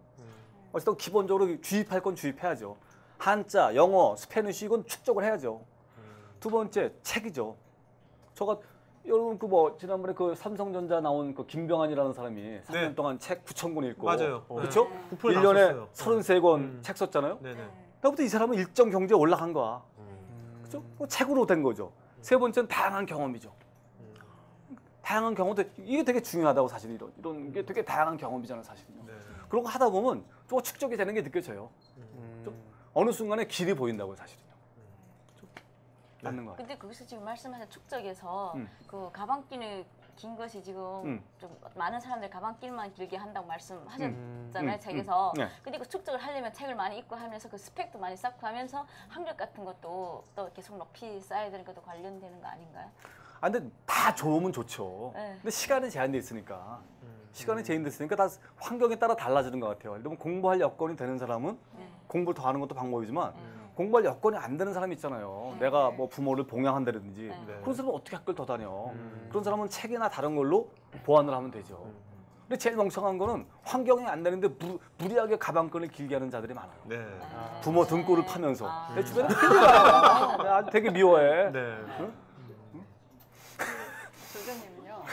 어쨌든 기본적으로 주입할 건 주입해야죠. 한자, 영어, 스페니쉬 이건 축적을 해야죠. 두 번째 책이죠. 저가 여러분 그 뭐 지난번에 그 삼성전자 나온 그 김병환이라는 사람이 3년 네. 동안 책 9,000권 읽고 맞아요. 그렇죠? 네. 부풀어 1년에 나왔었어요. 33권 책 썼잖아요. 네네. 그때부터 이 사람은 일정 경제에 올라간 거야. 그렇죠? 뭐 책으로 된 거죠. 세 번째는 다양한 경험이죠. 다양한 경험도 이게 되게 중요하다고 사실 이런 게 되게 다양한 경험이잖아요, 사실은요. 네. 그런 거 하다 보면 좀 축적이 되는 게 느껴져요. 좀 어느 순간에 길이 보인다고요, 사실은요. 좀 맞는 거 같아요. 근데 거기서 지금 말씀하신 축적에서 음. 그 가방끈이 긴 것이 지금 좀 많은 사람들이 가방끈만 길게 한다고 말씀하셨잖아요, 책에서. 네. 근데 그 축적을 하려면 책을 많이 읽고 하면서 그 스펙도 많이 쌓고 하면서 학력 같은 것도 또 계속 높이 쌓아야 되는 것도 관련되는 거 아닌가요? 아, 근데 다 좋으면 좋죠. 네. 근데 시간이 제한돼 있으니까. 시간이 제한돼 있으니까 다 환경에 따라 달라지는 것 같아요. 예를 들면 공부할 여건이 되는 사람은 네. 공부를 더 하는 것도 방법이지만 공부할 여건이 안 되는 사람이 있잖아요. 내가 뭐 부모를 봉양한다든지 네. 그런 사람은 어떻게 학교를 더 다녀. 그런 사람은 책이나 다른 걸로 보완을 하면 되죠. 근데 제일 멍청한 거는 환경이 안 되는데 무리하게 가방끈을 길게 하는 자들이 많아요. 네. 부모 등골을 파면서. 아. 내 주변에 큰일이야. 내가 아주 되게 미워해. 네. 조장님은요.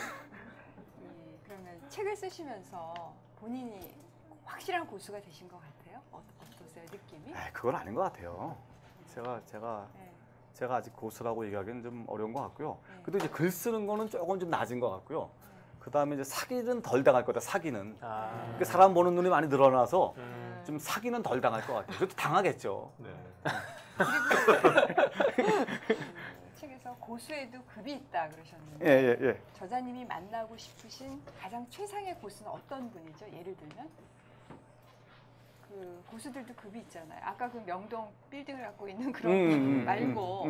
그러면 책을 쓰시면서 본인이 확실한 고수가 되신 것 같아요? 어떠세요, 느낌이? 그건 아닌 것 같아요. 네. 제가 아직 고수라고 얘기하기는 좀 어려운 것 같고요. 네. 그래도 이제 글 쓰는 거는 조금 좀 낮은 것 같고요. 그 다음에 이제 사기는 덜 당할 거다. 사기는. 그러니까 사람 보는 눈이 많이 늘어나서 좀 사기는 덜 당할 것 같아요. 그래도 당하겠죠. 네. 책에서 고수에도 급이 있다 그러셨는데 예. 저자님이 만나고 싶으신 가장 최상의 고수는 어떤 분이죠? 예를 들면 그 고수들도 급이 있잖아요. 아까 그 명동 빌딩을 갖고 있는 그런 분 말고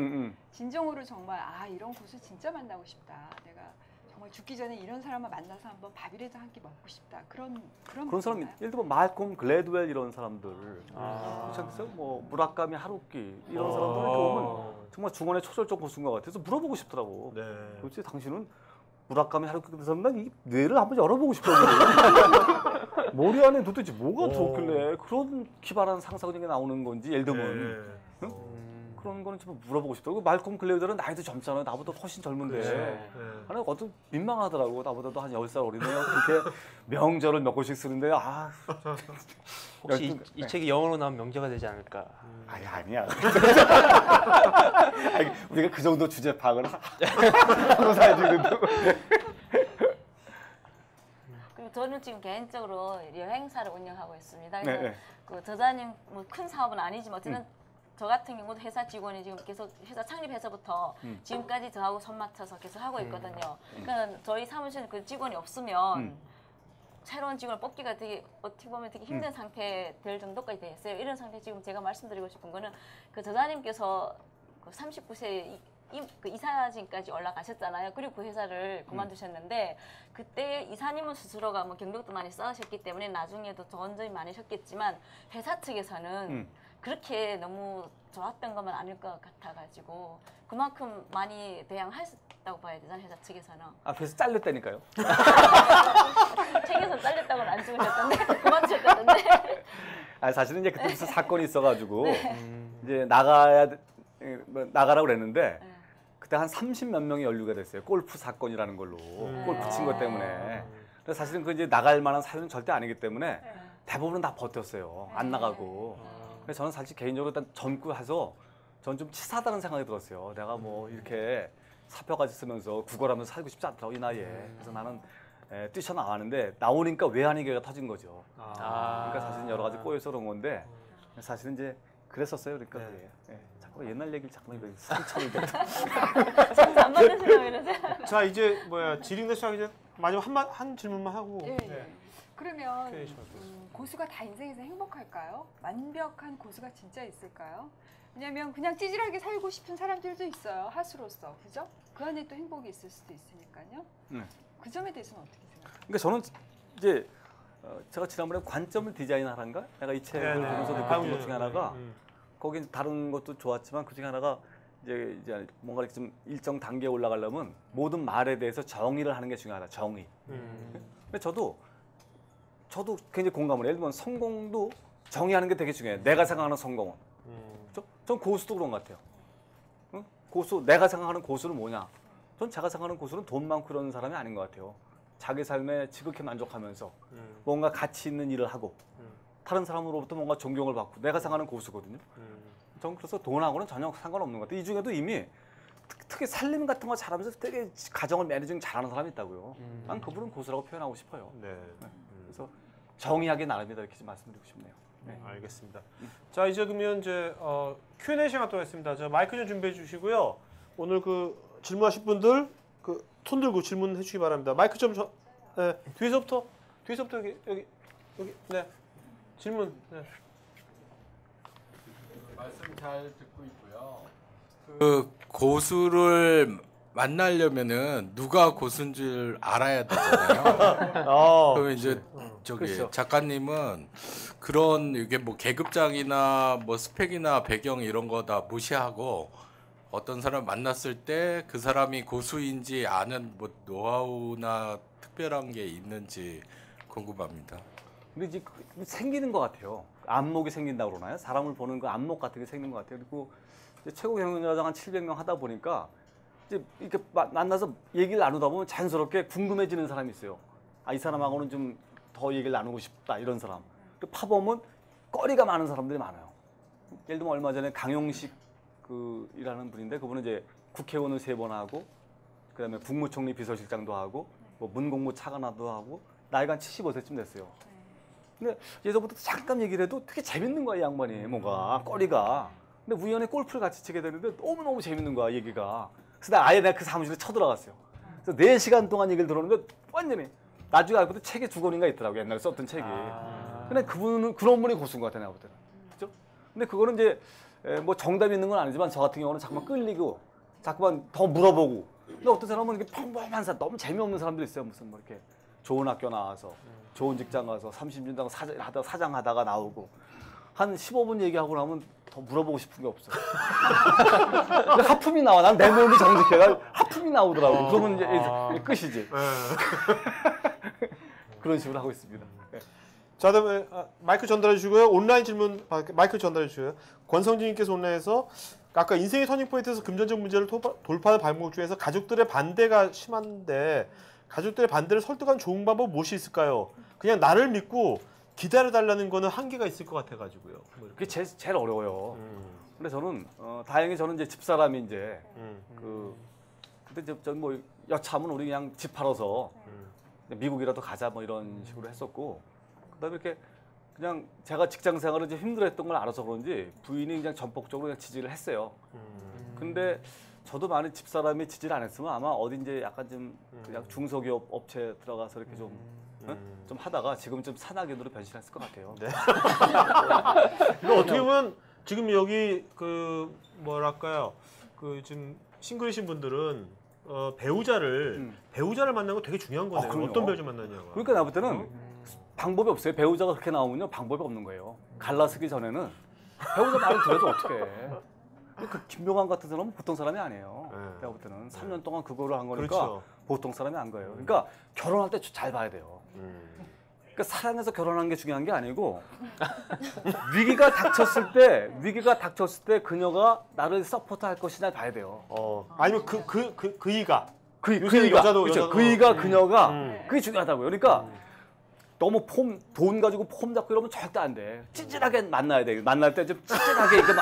진정으로 정말 이런 고수 진짜 만나고 싶다. 내가 정말 죽기 전에 이런 사람을 만나서 한번 밥이라도 한 끼 먹고 싶다. 그런 사람이 분인가요? 예를 들면 말콤 글래드웰 이런 사람들, 그렇지 않겠어요? 뭐 무라카미 하루키 이런 사람들 이렇게 보면 정말 중원의 초절정 고수인 것 같아서 물어보고 싶더라고. 네. 도대체 당신은 무라카미 하루키 같은 사람 이 뇌를 한번 열어보고 싶다고. 머리 안에 도대체 뭐가 들어있길래 그런 기발한 상상력이 나오는 건지 예를 들면 네. 그런 거는 좀 물어보고 싶더라고. 말콤 글래드웰은 나이도 젊잖아요. 나보다 훨씬 젊은데. 네. 아니 어떤 민망하더라고. 나보다도 한 10살 어리네요. 그렇게 명절을 몇 권씩 쓰는데 혹시 이 책이 영어로 나오면 명제가 되지 않을까? 아니야. 아니, 우리가 그 정도 주제 파악을 하고 사야지. 그리고 저는 지금 개인적으로 여행사를 운영하고 있습니다. 네, 그래서 네. 그 저자님 뭐 큰 사업은 아니지만 어쨌든 저 같은 경우도 회사 직원이 지금 계속 회사 창립해서부터 지금까지 저하고 손 맞춰서 계속 하고 있거든요. 그러니까 저희 사무실에 그 직원이 없으면 새로운 직원을 뽑기가 되게 어떻게 보면 되게 힘든 상태 될 정도까지 돼 있어요. 이런 상태 지금 제가 말씀드리고 싶은 거는 그 저자님께서 그 39세 그 이사진까지 올라가셨잖아요. 그리고 그 회사를 그만두셨는데 그때 이사님은 스스로가 뭐 경력도 많이 쌓으셨기 때문에 나중에도 좋은 점이 많으셨겠지만 회사 측에서는 그렇게 너무 좋았던 것만 아닐 것 같아가지고 그만큼 많이 대항하셨다고 봐야 되잖아요. 회사 측에서는. 그래서 잘렸다니까요. 책에서 잘렸다고는 안 찍으셨던데 그만두셨던데. 사실은 이제 그때 무슨 사건이 있어가지고 이제 나가라고 그랬는데 그때 한 30몇 명이 연루가 됐어요. 골프 사건이라는 걸로. 골프 친 것 때문에. 그래서 사실은 그 이제 나갈 만한 사유는 절대 아니기 때문에 대부분은 다 버텼어요. 안 나가고. 그래서 저는 사실 개인적으로 일단 젊고 해서 저는 좀 치사하다는 생각이 들었어요. 내가 뭐 이렇게 사표까지 쓰면서 구걸하면서 살고 싶지 않더라고 이 나이에. 그래서 나는 뛰쳐나왔는데 나오니까 외환위기가 터진 거죠. 그러니까 사실은 여러 가지 꼬여서 그런 건데 사실은 이제 그랬었어요. 그러니까 네. 그게. 예. 자꾸 옛날 얘기를 자꾸 이거 상처를 진짜 안 받으시려고 이러세요? 자 이제 지링대 시작 이제 마지막 한 질문만 하고. 예, 예. 그러면 오케이, 시작하겠습니다. 고수가 다 인생에서 행복할까요? 완벽한 고수가 진짜 있을까요? 왜냐면 그냥 찌질하게 살고 싶은 사람들도 있어요. 하수로서. 그죠? 그 안에 또 행복이 있을 수도 있으니까요. 그 점에 대해서는 어떻게 생각하세요? 그러니까 저는 이제 제가 지난번에 관점을 디자인하란가? 내가 이 책을 보면서 느꼈던 것 중에 하나가 거긴 다른 것도 좋았지만 그 중에 하나가 이제 뭔가 이렇게 좀 일정 단계에 올라가려면 모든 말에 대해서 정의를 하는 게 중요하다. 정의. 근데 저도 굉장히 공감을 해요. 예를 들면 성공도 정의하는 게 되게 중요해요. 내가 생각하는 성공은. 전 고수도 그런 것 같아요. 응? 고수, 내가 생각하는 고수는 뭐냐? 전 제가 생각하는 고수는 돈 많고 그런 사람이 아닌 것 같아요. 자기 삶에 지극히 만족하면서 뭔가 가치 있는 일을 하고 다른 사람으로부터 뭔가 존경을 받고 내가 생각하는 고수거든요. 전 그래서 돈하고는 전혀 상관없는 것 같아요. 이 중에도 이미 특히 살림 같은 거 잘하면서 되게 가정을 매니징 잘하는 사람이 있다고요. 난 그분은 고수라고 표현하고 싶어요. 네. 그래서 정의하기 나름이다 이렇게 좀 말씀드리고 싶네요. 네. 알겠습니다. 자 이제 그러면 이제 Q&A 시간 또 했습니다. 자 마이크 좀 준비해 주시고요. 오늘 그 질문하실 분들 그 손 들고 질문해 주시기 바랍니다. 마이크 좀 뒤에서부터 여기 네 질문. 네. 말씀 잘 듣고 있고요. 그 고수를 만나려면은 누가 고수인 줄 알아야 되잖아요. 그러면 이제 저기 그렇죠. 작가님은 그런 이게 뭐 계급장이나 뭐 스펙이나 배경 이런 거 다 무시하고 어떤 사람 만났을 때 그 사람이 고수인지 아는 뭐 노하우나 특별한 게 있는지 궁금합니다. 근데 이제 생기는 것 같아요. 안목이 생긴다고 그러나요? 사람을 보는 그 안목 같은 게 생기는 것 같아요. 그리고 이제 최고 경영자장 한 700명 하다 보니까 이제 이렇게 만나서 얘기를 나누다 보면 자연스럽게 궁금해지는 사람이 있어요. 아, 이 사람하고는 좀 더 얘기를 나누고 싶다 이런 사람. 또 파보면 거리가 많은 사람들이 많아요. 예를 들면 얼마 전에 강용식 이라는 분인데 그분은 이제 국회의원을 3번 하고 그다음에 국무총리 비서실장도 하고 뭐 문공부 차관도 하고 나이가 한 75세쯤 됐어요. 근데 예전부터 잠깐 얘기를 해도 되게 재밌는 거야 이 양반이 뭔가 거리가. 근데 우연히 골프를 같이 치게 되는데 너무너무 재밌는 거야 얘기가. 그래서 내가 그 사무실에 쳐들어갔어요. 그래서 4시간 동안 얘기를 들었는데 완전히 나중에 알고 보니 책에 2권인가 있더라고 옛날에 썼던 책이. 근데 그분은 그런 분이 고수인 것 같아 내가 볼 때는. 그죠? 근데 그거는 이제 뭐 정답이 있는 건 아니지만 저 같은 경우는 자꾸만 끌리고 자꾸만 더 물어보고. 근데 어떤 사람은 이렇게 평범한 사람 너무 재미없는 사람들 있어요. 무슨 뭐 이렇게 좋은 학교 나와서 좋은 직장 가서 30년 사장 하다가 나오고 한 15분 얘기하고 나면 더 물어보고 싶은 게 없어. 근데 하품이 나와. 난 내 몸이 정직해가 하품이 나오더라고. 그러면 이제 끝이지. 그런 식으로 하고 있습니다. 네. 자 다음에 마이크 전달해 주시고요. 온라인 질문 마이크 전달해 주시고요. 권성진님께서 온라인에서 아까 인생의 터닝 포인트에서 금전적 문제를 돌파하는 방법 중에서 가족들의 반대가 심한데 가족들의 반대를 설득하는 좋은 방법 무엇이 있을까요? 그냥 나를 믿고 기다려달라는 거는 한계가 있을 것 같아가지고요. 뭐 그게 제일 어려워요. 근데 저는 다행히 저는 이제 집사람이 이제 그때 뭐 여차하면 우리 그냥 집 팔아서 미국이라도 가자 뭐 이런 식으로 했었고 그다음에 이렇게 그냥 제가 직장 생활을 좀 힘들어했던 걸 알아서 그런지 부인이 그냥 전폭적으로 그냥 지지를 했어요. 근데 저도 많이 집사람이 지지를 안 했으면 아마 어딘지 약간 좀 그냥 중소기업 업체 들어가서 이렇게 좀 하다가 지금 좀 산악인으로 변신했을 것 같아요. 네. 이거 어떻게 보면 지금 여기 그 뭐랄까요 그 지금 싱글이신 분들은 배우자를 만나는 거 되게 중요한 거네요. 어떤 배우자 만나냐고. 그러니까 나 볼 때는 방법이 없어요. 배우자가 그렇게 나오면요 방법이 없는 거예요. 갈라쓰기 전에는 배우자 말을 들어도 어떻게 해. 그 김병환 같은 사람은 보통 사람이 아니에요. 내가 볼 때는 3년 동안 그거를 한 거니까 그렇죠. 보통 사람이 안 거예요. 그러니까 결혼할 때 잘 봐야 돼요. 그러니까 사랑해서 결혼하는 게 중요한 게 아니고 위기가 닥쳤을 때 그녀가 나를 서포트할 것이냐 봐야 돼요. 아니면 그이가 여자도 그이가 그녀가 그게 중요하다고요. 그러니까 너무 돈 가지고 폼 잡고 이러면 절대 안 돼. 찌질하게 만나야 돼. 만날 때 좀 찌질하게 이렇게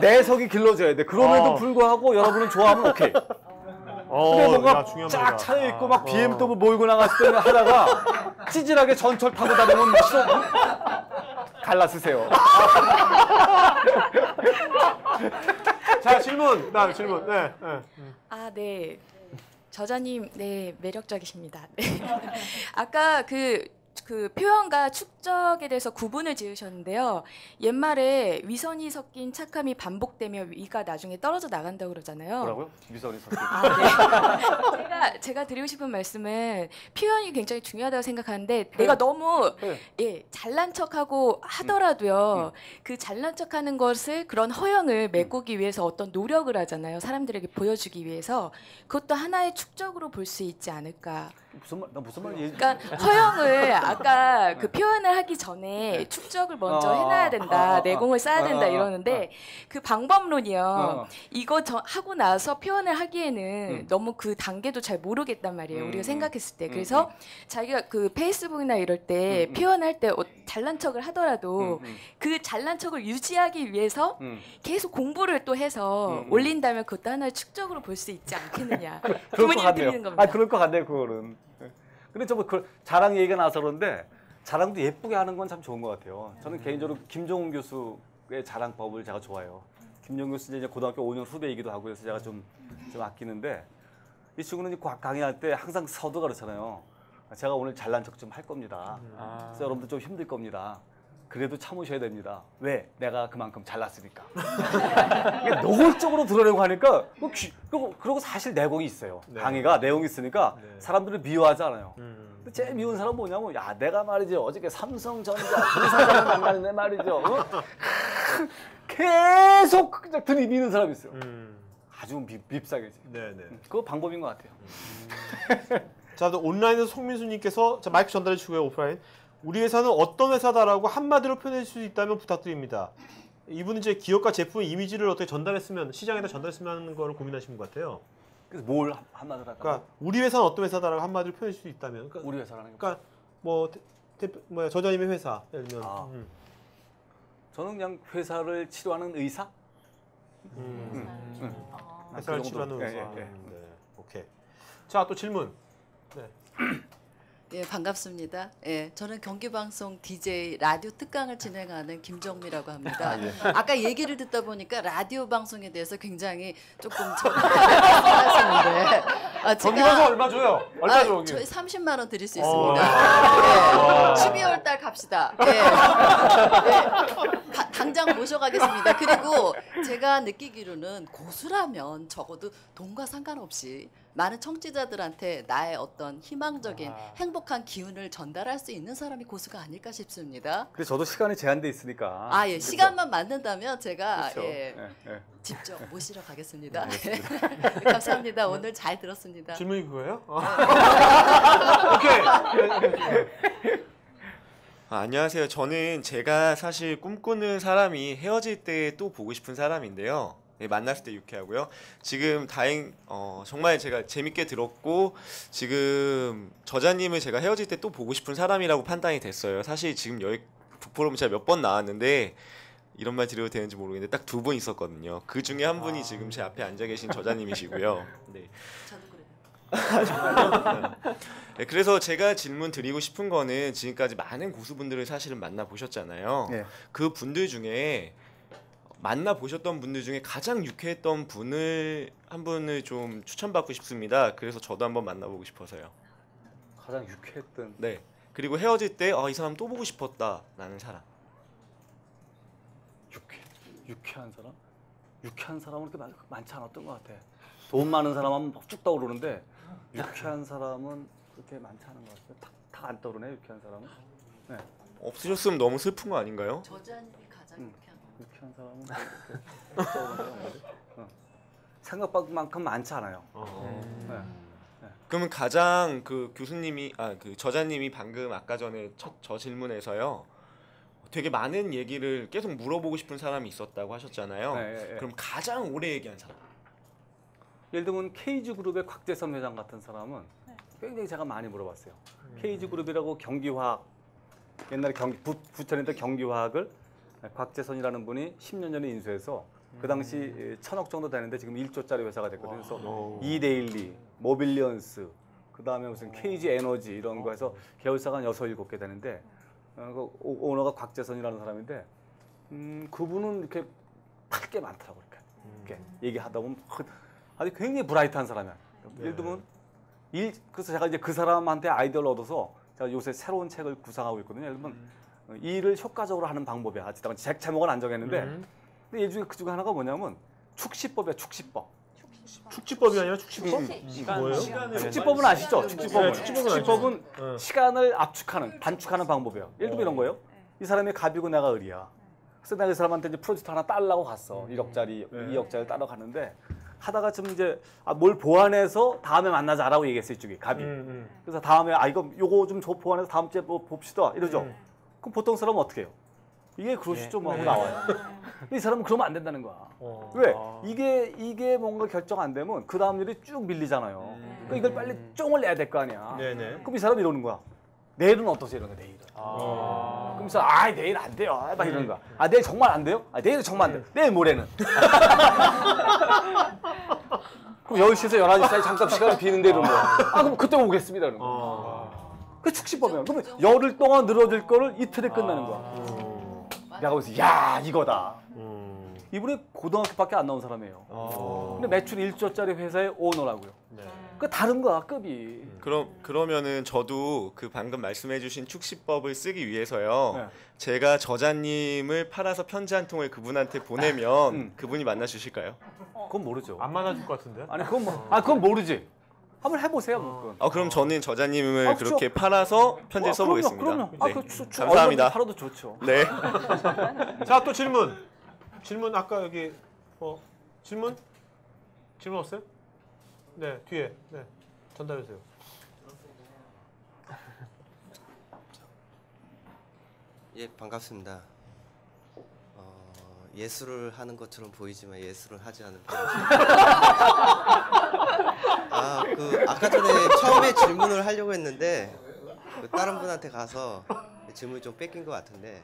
내석이 길러져야 돼. 그럼에도 불구하고 여러분은 좋아하면 오케이. 근데 뭔가 쫙 차여 있고 막 BMW 몰고 나갔을 때는 하다가 찌질하게 전철 타고 다니면 싫어. 갈라 쓰세요. 자, 질문. 다음 질문. 네. 네. 아, 네. 저자님, 네, 매력적이십니다. 네. 아까 그 표현과 축적에 대해서 구분을 지으셨는데요. 옛말에 위선이 섞인 착함이 반복되며 위가 나중에 떨어져 나간다고 그러잖아요. 뭐라고요? 위선이 섞인. 아, 네. 제가 드리고 싶은 말씀은 표현이 굉장히 중요하다고 생각하는데 내가 너무 잘난 척하고 하더라도요. 그 잘난 척하는 것을 그런 허영을 메꾸기 위해서 어떤 노력을 하잖아요. 사람들에게 보여주기 위해서. 그것도 하나의 축적으로 볼 수 있지 않을까. 무슨 말 얘기? 그러니까 허영을 아까 그 표현을 하기 전에 축적을 먼저 해놔야 된다, 내공을 쌓아야 된다 이러는데 그 방법론이요. 이거 하고 나서 표현을 하기에는 너무 그 단계도 잘 모르겠단 말이에요. 우리가 생각했을 때. 그래서 자기가 그 페이스북이나 이럴 때 표현할 때 잘난 척을 하더라도 그 잘난 척을 유지하기 위해서 계속 공부를 또 해서 올린다면 그것도 하나의 축적으로 볼 수 있지 않겠느냐. 부모님 드리는 겁니다. 아, 그럴 것 같네요, 그거는. 근데 저 자랑 얘기가 나서 그런데 자랑도 예쁘게 하는 건 참 좋은 것 같아요. 저는 개인적으로 김종훈 교수의 자랑법을 제가 좋아해요. 김종훈 교수 이제 고등학교 5년 후배이기도 하고 그래서 제가 좀 아끼는데 이 친구는 강의할 때 항상 서두가 그렇잖아요. 제가 오늘 잘난 척 좀 할 겁니다. 그래서 여러분들 좀 힘들 겁니다. 그래도 참으셔야 됩니다. 왜? 내가 그만큼 잘났으니까. 노골적으로 들으려고 하니까 그리고 사실 내공이 있어요. 네. 강의가 내용이 있으니까 네. 사람들을 미워하지 않아요. 근데 제일 미운 사람은 뭐냐면 야 내가 말이죠. 어저께 삼성전자 부사장을 만났는데 말이죠. 어? 계속 그냥 들이미는 사람이 있어요. 아주 밉상이지. 네네. 그거 방법인 것 같아요. 자, 또 온라인에서 송민수님께서 자, 마이크 전달해 주고요. 오프라인. 우리 회사는 어떤 회사다라고 한마디로 표현할 수 있다면 부탁드립니다. 이분은 이제 기업과 제품의 이미지를 어떻게 전달했으면 시장에다 전달했으면 하는 거를 고민하시는 것 같아요. 그래서 뭘 한마디로 할까? 그러니까 우리 회사는 어떤 회사다라고 한마디로 표현할 수 있다면. 그러니까, 우리 회사라는 게 그러니까 뭐 저자님의 회사 예를 들면. 저는 그냥 회사를 치료하는 의사. 회사를 그 치료하는 정도. 회사. 예. 네, 오케이. 자, 또 질문. 네. 예, 반갑습니다. 예, 저는 경기방송 DJ 라디오 특강을 진행하는 김정미라고 합니다. 아까 얘기를 듣다 보니까 라디오 방송에 대해서 굉장히 조금 말씀하셨는데 경기방송 얼마 줘요? 얼마 줘? 저희 30만 원 드릴 수 있습니다. 12월 달 갑시다. 당장 모셔가겠습니다. 그리고 제가 느끼기로는 고수라면 적어도 돈과 상관없이 많은 청취자들한테 나의 어떤 희망적인 행복한 기운을 전달할 수 있는 사람이 고수가 아닐까 싶습니다. 근데 저도 시간이 제한돼 있으니까. 예, 그렇죠? 시간만 맞는다면 제가 그렇죠. 직접 모시러 가겠습니다. 감사합니다. 오늘 잘 들었습니다. 질문이 그거예요? 오케이. 안녕하세요. 저는 제가 사실 꿈꾸는 사람이 헤어질 때 또 보고 싶은 사람인데요. 네, 만났을 때 유쾌하고요. 지금 정말 제가 재밌게 들었고 지금 저자님을 제가 헤어질 때 또 보고 싶은 사람이라고 판단이 됐어요. 사실 지금 여기 북포럼 제가 몇 번 나왔는데 이런 말 드려도 되는지 모르겠는데 딱 2분 있었거든요. 그 중에 한 분이 지금 제 앞에 앉아 계신 저자님이시고요. 네. 저도 그래요. 네, 그래서 제가 질문 드리고 싶은 거는 지금까지 많은 고수분들을 사실은 만나보셨잖아요. 네. 그 분들 중에 만나보셨던 분들 중에 가장 유쾌했던 분을 한 분을 좀 추천받고 싶습니다. 그래서 저도 한번 만나보고 싶어서요. 가장 유쾌했던. 네. 그리고 헤어질 때 이 사람 또 보고 싶었다라는 사람. 유쾌한 사람? 유쾌한 사람은 그렇게 많지 않았던 것 같아. 돈 많은 사람 하면 쭉 떠오르는데 유쾌한 사람은 그렇게 많지 않은 것 같아요. 탁 안 떠오르네 유쾌한 사람은. 네. 없으셨으면 너무 슬픈 거 아닌가요? 저자님이 가장 유쾌한 사람은 그렇게 떠오르는 생각만큼 많지 않아요. 네. 그러면 가장 그 교수님이 그 저자님이 방금 아까 전에 저 질문에서요. 되게 많은 얘기를 계속 물어보고 싶은 사람이 있었다고 하셨잖아요. 네. 그럼 가장 오래 얘기한 사람. 예를 들면 KG그룹의 곽재선 회장 같은 사람은 굉장히 제가 많이 물어봤어요. KG그룹이라고 경기화학 옛날에 부천에 경기화학을 곽재선이라는 분이 10년 전에 인수해서 그 당시 1,000억 정도 되는데 지금 1조짜리 회사가 됐거든요. 그래서 이데일리, 모빌리언스, 그 다음에 무슨 KG 에너지 이런 거 해서 계열사가 한 6, 7개 되는데 그 오너가 곽재선이라는 사람인데 그분은 이렇게 할 게 많더라고 이렇게 얘기하다 보면 아주 굉장히 브라이트한 사람이야. 예를 들면 그래서 제가 이제 그 사람한테 아이디어를 얻어서 제가 요새 새로운 책을 구상하고 있거든요. 예를 들면 일을 효과적으로 하는 방법이야. 아직까지 책 제목은 안 정했는데 근데 이 중에 그 중에 하나가 뭐냐면 축시법이야. 축시법. 축지법이 아니라 축시법? 뭐예요? 축지법은 아시죠? 축지법은. 축지법은 시간을 압축하는, 단축하는 방법이에요. 예를 들면 이런 거예요. 이 사람이 갑이고 내가 을이야. 그래서 내가 이 사람한테 이제 프로젝트 하나 딸라고 갔어. 1억짜리, 2억짜리 따러 갔는데 하다가 좀 이제 뭘 보완해서 다음에 만나자라고 얘기했어 이쪽이 갑이. 그래서 다음에 이거 요거 좀 보완해서 다음 주에 뭐 봅시다 이러죠. 그럼 보통 사람은 어떻게 해요? 이게 그러시죠 뭐 하고 나와요. 근데 이 사람은 그러면 안 된다는 거야. 왜? 이게 뭔가 결정 안 되면 그 다음 일이 쭉 밀리잖아요. 그러니까 이걸 빨리 쫑을 내야 될 거 아니야. 그럼 이 사람이 이러는 거야. 내일은 어떠세요? 이런 거 내일은. 그러면서 내일 안 돼요. 막 이러는 거야. 내일 정말 안 돼요? 내일은 정말 안 돼요. 내일 모레는. 그럼 10시에서 11시 사이 잠깐 시간이 비는데 이러는 거야. 그럼 그때 오겠습니다. 이러는 거야. 그 축시법이야. 그러면 열흘 동안 늘어질 거를 이틀에 끝나는 거야. 내가 그래서 야 이거다. 이분이 고등학교밖에 안 나온 사람이에요. 근데 매출 1조짜리 회사의 오너라고요. 그 다른 거야 급이. 그러면은 저도 그 방금 말씀해주신 축시법을 쓰기 위해서요. 제가 저자님을 팔아서 편지 한 통을 그분한테 보내면 그분이 만나 주실까요? 그건 모르죠. 안 만나줄 것 같은데? 아니 그건 모르지. 한번 해보세요. 그럼 저는 저자님을 그렇게 팔아서 편지 써보겠습니다. 그럼요. 네. 감사합니다. 팔아도 좋죠. 네. 자, 또 질문 아까 여기 질문 없어요? 네, 뒤에 전달해 주세요. 예, 반갑습니다. 예술을 하는 것처럼 보이지만 예술을 하지 않은 아까 전에 처음에 질문을 하려고 했는데 다른 분한테 가서 질문이 좀 뺏긴 것 같은데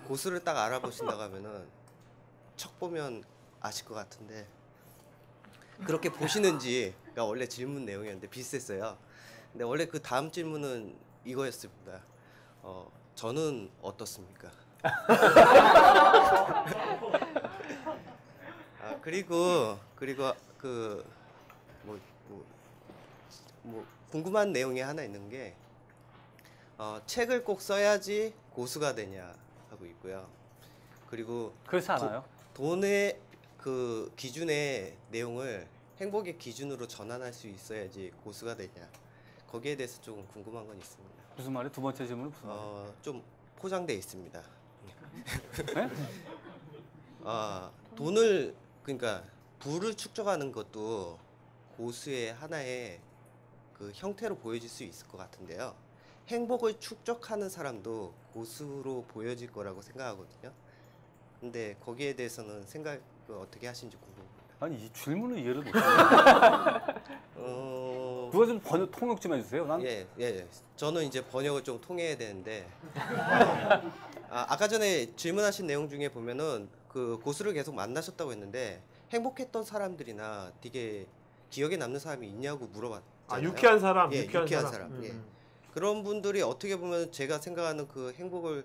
고수를 딱 알아보신다고 하면은 척 보면 아실 것 같은데 그렇게 보시는지가 원래 질문 내용이었는데 비슷했어요. 근데 원래 그 다음 질문은 이거였습니다. 저는 어떻습니까? 그리고 궁금한 내용이 하나 있는 게 책을 꼭 써야지 고수가 되냐 하고 있고요. 그리고 그렇지 않아요? 돈의 그 기준의 내용을 행복의 기준으로 전환할 수 있어야지 고수가 되냐. 거기에 대해서 좀 궁금한 건 있습니다. 무슨 말이에요? 두 번째 질문은 무슨 말이에요? 좀 포장돼 있습니다. 네? 돈을 그러니까 부를 축적하는 것도 고수의 하나의 그 형태로 보여질 수 있을 것 같은데요. 행복을 축적하는 사람도 고수로 보여질 거라고 생각하거든요. 근데 거기에 대해서는 생각을 어떻게 하시는지 궁금합니다. 아니 이 질문을 이해를 못해요. 누가 좀 통역 좀 해주세요. 예. 저는 이제 번역을 좀 통해야 되는데 아까 전에 질문하신 내용 중에 보면은 그 고수를 계속 만나셨다고 했는데 행복했던 사람들이나 되게 기억에 남는 사람이 있냐고 물어봤잖아요. 유쾌한 사람. 예, 유쾌한 사람. 예. 그런 분들이 어떻게 보면 제가 생각하는 그 행복을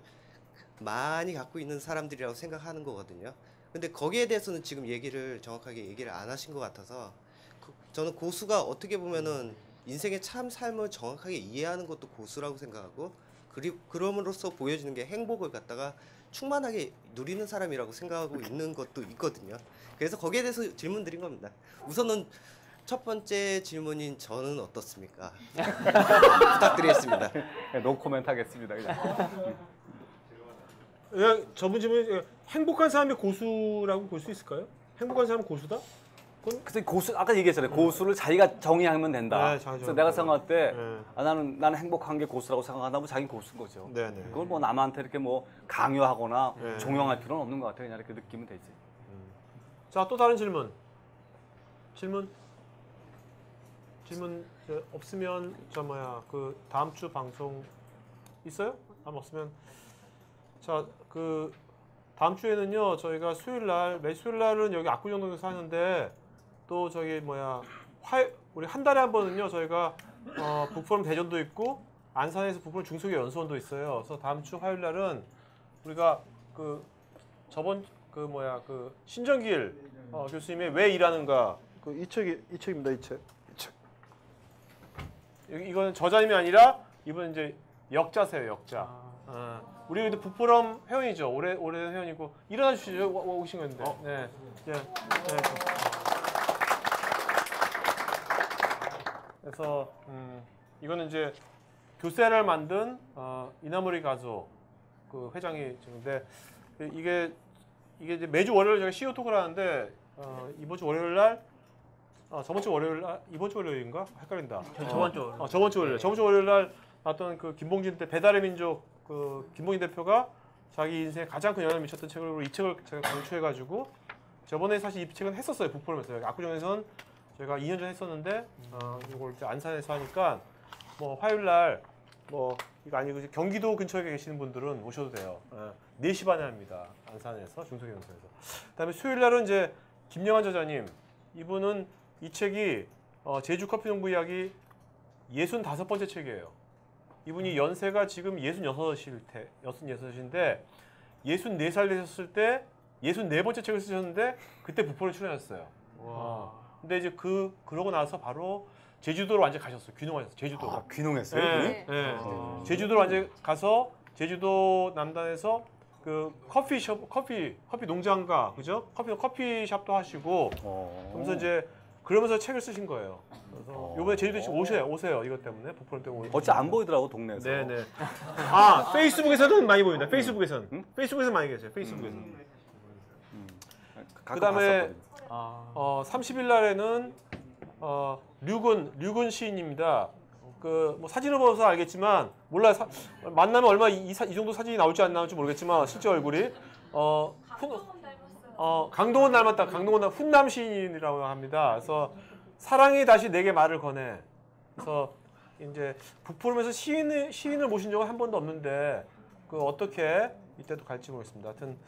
많이 갖고 있는 사람들이라고 생각하는 거거든요. 근데 거기에 대해서는 지금 정확하게 얘기를 안 하신 것 같아서 저는 고수가 어떻게 보면은 인생의 참 삶을 정확하게 이해하는 것도 고수라고 생각하고 그럼으로써 보여주는 게 행복을 갖다가 충만하게 누리는 사람이라고 생각하고 있는 것도 있거든요. 그래서 거기에 대해서 질문 드린 겁니다. 우선은 첫 번째 질문인 저는 어떻습니까? 부탁드리겠습니다. 노 코멘트 하겠습니다. 저분 질문 행복한 사람이 고수라고 볼 수 있을까요? 행복한 사람은 고수다? 그래서 고수 아까 얘기했잖아요. 고수를 자기가 정의하면 된다. 그래서 내가 생각할 때 나는 행복한 게 고수라고 생각한다면 자기 고수인 거죠. 그걸 뭐 남한테 이렇게 뭐 강요하거나 종용할 필요는 없는 것 같아요. 그냥 이렇게 느끼면 되지. 자, 또 다른 질문 없으면 그 다음 주 방송 있어요? 없으면 그 다음 주에는요 저희가 매 수요일 날은 여기 압구정동에서 하는데 또 우리 한 달에 한 번은요 저희가 북포럼 대전도 있고 안산에서 북부는 중소기업 연수원도 있어요. 그래서 다음 주 화요일 날은 우리가 그 저번 그 신정길 교수님의 왜 일하는가 이 책입니다. 이 책. 이거는 저자님이 아니라 이분은 이제 역자세요. 역자. 우리 북포럼 회원이죠. 오래 회원이고 일어나 주시죠. 오신 건데. 네. 네. 그래서 이거는 이제 교세를 만든 이나모리 가조 그 회장이 지금인데 이게 이제 매주 월요일 제가 CEO 토크를 하는데 이번 주 월요일 날 저번 주 월요일 날 이번 주 월요일인가 헷갈린다. 저번 주 저번 주 월요일 날 나왔던 그 김봉진 때 배달의 민족 그 김봉진 대표가 자기 인생에 가장 큰 영향을 미쳤던 책으로 이 책을 제가 강추해가지고 저번에 사실 이 책은 했었어요. 북포럼에서 압구정에서는 제가 2년 전에 했었는데 이걸 이제 안산에서 하니까 뭐 화요일 날 뭐 이거 아니고 경기도 근처에 계시는 분들은 오셔도 돼요. 4시 반에 합니다. 안산에서 중소기업연수원에서. 그다음에 수요일 날은 이제 김영환 저자님 이분은 이 책이 제주 커피 농부 이야기 65번째 책이에요. 이분이 연세가 지금 66인데 64살 되셨을 때 64번째 책을 쓰셨는데 그때 북포를 출연하셨어요. 근데 이제 그러고 나서 바로 제주도로 완전 가셨어요. 귀농하셨어요. 제주도. 귀농했어요? 네. 제주도로 완전 가서 제주도 남단에서 그 커피 농장가 그죠? 커피숍도 하시고 그러면서 이제 그러면서 책을 쓰신 거예요. 그래서 이번에 제주도 오세요. 이것 때문에 북포럼 때문에. 어째 안 보이더라고 동네에서. 네네. 페이스북에서는 많이 보입니다. 페이스북에서는. 페이스북에서 많이 계세요. 페이스북에서는. 그다음에 30일 날에는 류근 시인입니다. 그 뭐 사진을 보셔서 알겠지만 몰라 만나면 얼마 이 정도 사진이 나올지 안 나올지 모르겠지만 실제 얼굴이 강동원 닮았다. 강동원 훈남 시인이라고 합니다. 그래서 사랑이 다시 내게 말을 거네. 그래서 이제 북포럼에서 시인을 모신 적은 한 번도 없는데 그 어떻게 이때도 갈지 모르겠습니다. 하여튼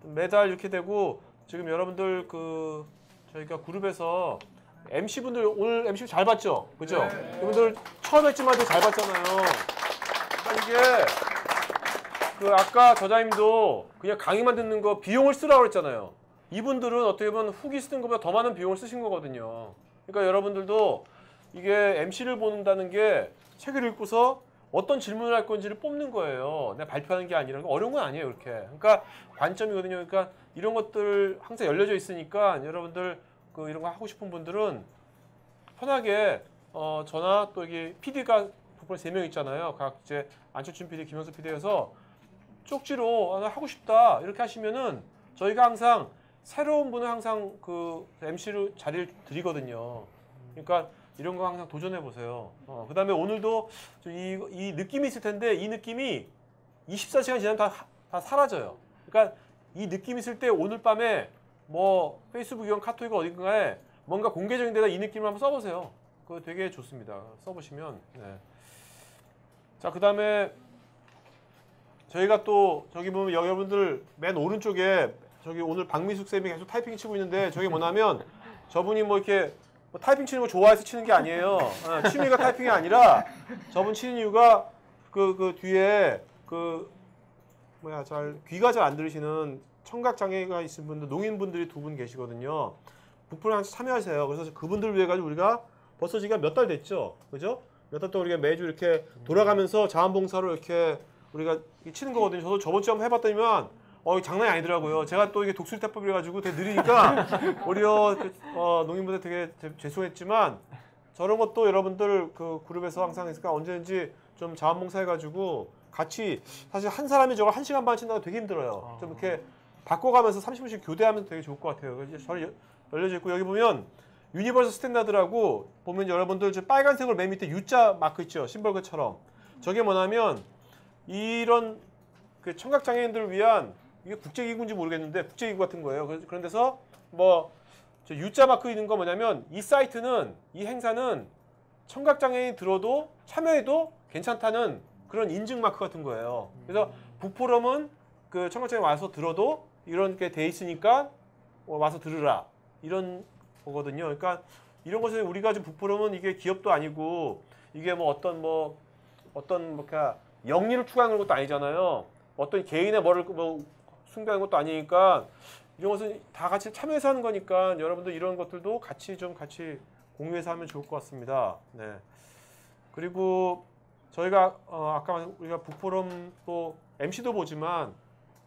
매달 이렇게 되고 지금 여러분들 그 저희가 그룹에서 MC분들 오늘 MC 잘 봤죠? 그죠? 여러분들 처음 했지만 되게 잘 봤잖아요. 그러니까 이게 그 아까 저자님도 그냥 강의만 듣는 거 비용을 쓰라고 했잖아요. 이분들은 어떻게 보면 후기 쓰는 것보다 더 많은 비용을 쓰신 거거든요. 그러니까 여러분들도 이게 MC를 본다는 게 책을 읽고서 어떤 질문을 할 건지를 뽑는 거예요. 내가 발표하는 게 아니라 어려운 건 아니에요. 이렇게. 그러니까 관점이거든요. 그러니까 이런 것들 항상 열려져 있으니까 여러분들 그 이런 거 하고 싶은 분들은 편하게 저나 또 여기 PD가 3명 있잖아요. 각 이제 안철준 PD, 김영수 PD에서 쪽지로 하고 싶다 이렇게 하시면은 저희가 항상 새로운 분을 항상 그 MC로 자리를 드리거든요. 그러니까 이런 거 항상 도전해 보세요. 그다음에 오늘도 이 느낌이 있을 텐데 이 느낌이 24시간 지나면 다 사라져요. 그러니까 이 느낌이 있을 때 오늘 밤에 뭐 페이스북이건 카톡이건 어딘가에 뭔가 공개적인 데다 이 느낌을 한번 써보세요. 그거 되게 좋습니다. 써보시면. 네. 자, 그다음에 저희가 또 저기 보면 여러분들 맨 오른쪽에 저기 오늘 박미숙 쌤이 계속 타이핑 치고 있는데 저게 뭐냐면 저분이 뭐 이렇게 뭐 타이핑 치는 거 좋아해서 치는 게 아니에요. 취미가 타이핑이 아니라 저분 치는 이유가 그 뒤에 귀가 잘 안 들으시는 청각 장애가 있으신 분들, 농인분들이 2분 계시거든요. 북포럼 항상 참여하세요. 그래서 그분들을 위해 가지고 우리가 벌써 지금 몇 달 됐죠, 그죠? 몇 달 동안 우리가 매주 이렇게 돌아가면서 자원봉사로 이렇게 우리가 치는 거거든요. 저도 저번 주에 한번 해봤더니만 장난이 아니더라고요. 제가 또 이게 독수리타법이라 가지고 되게 느리니까 오히려 농인분들 되게 죄송했지만 저런 것도 여러분들 그 그룹에서 항상 있으니까 언제든지 좀 자원봉사 해가지고 같이 사실 한 사람이 저걸 1시간 반 친다고 되게 힘들어요. 좀 이렇게 바꿔가면서 30분씩 교대하면 되게 좋을 것 같아요. 잘 열려져 있고 여기 보면 유니버설 스탠다드라고 보면 여러분들 저 빨간색으로 맨 밑에 U자 마크 있죠. 심벌그처럼. 저게 뭐냐면 이런 그 청각 장애인들을 위한 이게 국제기구인지 모르겠는데 국제기구 같은 거예요. 그런 데서 뭐 저 U자 마크 있는 거 뭐냐면 이 사이트는 이 행사는 청각 장애인이 들어도 참여해도 괜찮다는 그런 인증 마크 같은 거예요. 그래서 북포럼은 그 청각 장애인 와서 들어도 이런 게 돼 있으니까 와서 들으라 이런 거거든요. 그러니까 이런 것을 우리가 지금 북포럼은 이게 기업도 아니고 이게 뭐 어떤 어떤 뭔가 영리를 추구하는 것도 아니잖아요. 어떤 개인의 뭐를 뭐 숭배하는 것도 아니니까 이런 것은 다 같이 참여해서 하는 거니까 여러분들 이런 것들도 같이 공유해서 하면 좋을 것 같습니다. 네. 그리고 저희가 아까 우리가 북포럼 또 MC도 보지만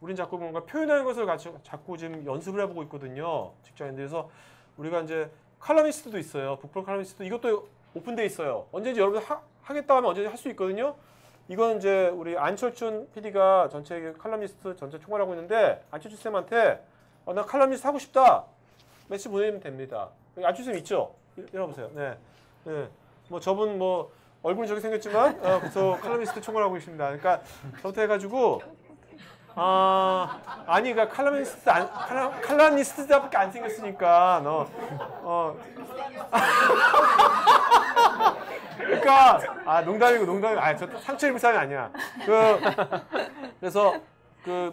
우린 자꾸 뭔가 표현하는 것을 자꾸 지금 연습을 해보고 있거든요. 직장인들에서 우리가 이제 칼럼니스트도 있어요. 북포럼 칼럼니스트 이것도 오픈돼 있어요. 언제든지 여러분 하겠다 하면 언제든지 할 수 있거든요. 이건 이제 우리 안철춘 PD가 전체 칼럼니스트 전체 총괄하고 있는데 안철춘 쌤한테 나 칼럼니스트 하고 싶다 메시지 보내면 됩니다. 안철춘 쌤 있죠? 열어보세요. 네. 네. 뭐 저분 뭐 얼굴은 저렇게 생겼지만 그래서 칼럼니스트 총괄하고 있습니다. 그러니까 저부터 해가지고 아니 그러니까 칼럼니스트답게 안 생겼으니까 그러니까 농담이고 저 상처 입을 사람이 아니야. 그래서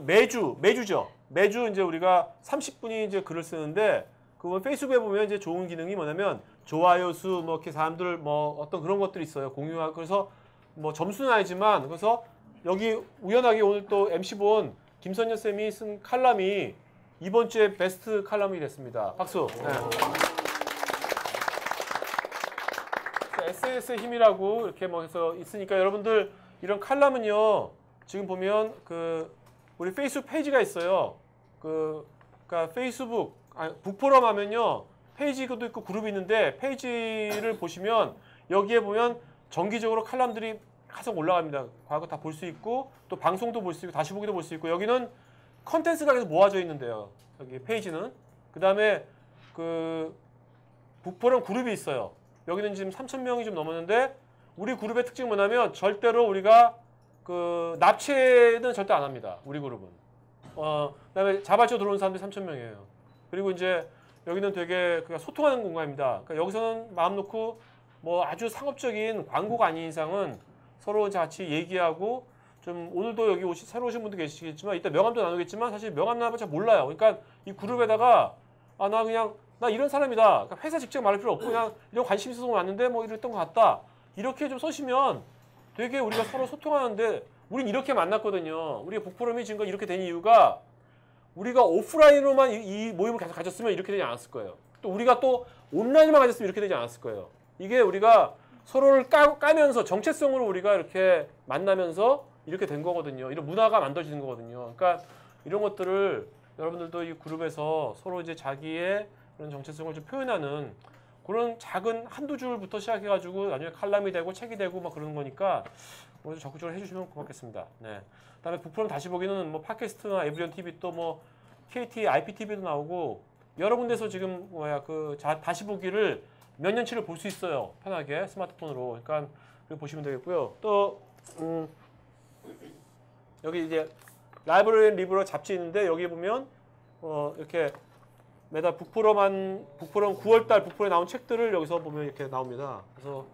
매주죠. 매주 이제 우리가 30분이 이제 글을 쓰는데 그건 페이스북에 보면 이제 좋은 기능이 뭐냐면 좋아요 수 뭐 이렇게 사람들 뭐 어떤 그런 것들이 있어요. 공유하고 그래서 뭐 점수는 아니지만 그래서 여기 우연하게 오늘 또 MC 본 김선녀 쌤이 쓴 칼럼이 이번 주에 베스트 칼럼이 됐습니다. 박수. 네. SNS의 힘이라고 이렇게 뭐 해서 있으니까 여러분들 이런 칼럼은요 지금 보면 우리 페이스북 페이지가 있어요. 그러니까 페이스북 북포럼 하면요 페이지도 있고 그룹이 있는데 페이지를 보시면 여기에 보면 정기적으로 칼럼들이 계속 올라갑니다. 과거 다 볼 수 있고 또 방송도 볼 수 있고 다시 보기도 볼 수 있고 여기는 컨텐츠가 계속 모아져 있는데요. 여기 페이지는 그 다음에 북포럼 그룹이 있어요. 여기는 지금 3,000명이 좀 넘었는데 우리 그룹의 특징이 뭐냐면 절대로 우리가 납치는 절대 안 합니다. 우리 그룹은. 그다음에 자발적으로 들어오는 사람들이 3,000명이에요. 그리고 이제 여기는 되게 소통하는 공간입니다. 그러니까 여기서는 마음 놓고 뭐 아주 상업적인 광고가 아닌 이상은 서로 같이 얘기하고 좀 오늘도 여기 새로 오신 분도 계시겠지만 이따 명함도 나누겠지만 사실 명함 나누면 잘 몰라요. 그러니까 이 그룹에다가 나 이런 사람이다. 그러니까 회사 직접 말할 필요 없고 그냥 이런 관심 있어서 왔는데 뭐 이랬던 것 같다. 이렇게 좀 써시면 되게 우리가 서로 소통하는데 우린 이렇게 만났거든요. 우리가 북포럼이 지금 이렇게 된 이유가 우리가 오프라인으로만 이 모임을 계속 가졌으면 이렇게 되지 않았을 거예요. 또 우리가 또 온라인만 가졌으면 이렇게 되지 않았을 거예요. 이게 우리가 서로를 까면서 정체성으로 우리가 이렇게 만나면서 이렇게 된 거거든요. 이런 문화가 만들어지는 거거든요. 그러니까 이런 것들을 여러분들도 이 그룹에서 서로 이제 자기의 그런 정체성을 좀 표현하는 그런 작은 한두 줄부터 시작해가지고 나중에 칼럼이 되고 책이 되고 막 그러는 거니까 오늘 적극적으로 해주시면 고맙겠습니다. 네. 그다음에 북포럼 다시 보기는 뭐 팟캐스트나 에브리온 TV 또 뭐 KT, IPTV도 나오고 여러 군데서 지금 다시 보기를 몇 년치를 볼 수 있어요. 편하게 스마트폰으로. 그러니까 보시면 되겠고요. 또 여기 이제 라이브러리 앤 리브러 잡지 있는데 여기 보면 이렇게 매달 북포럼 9월달 북포럼에 나온 책들을 여기서 보면 이렇게 나옵니다. 그래서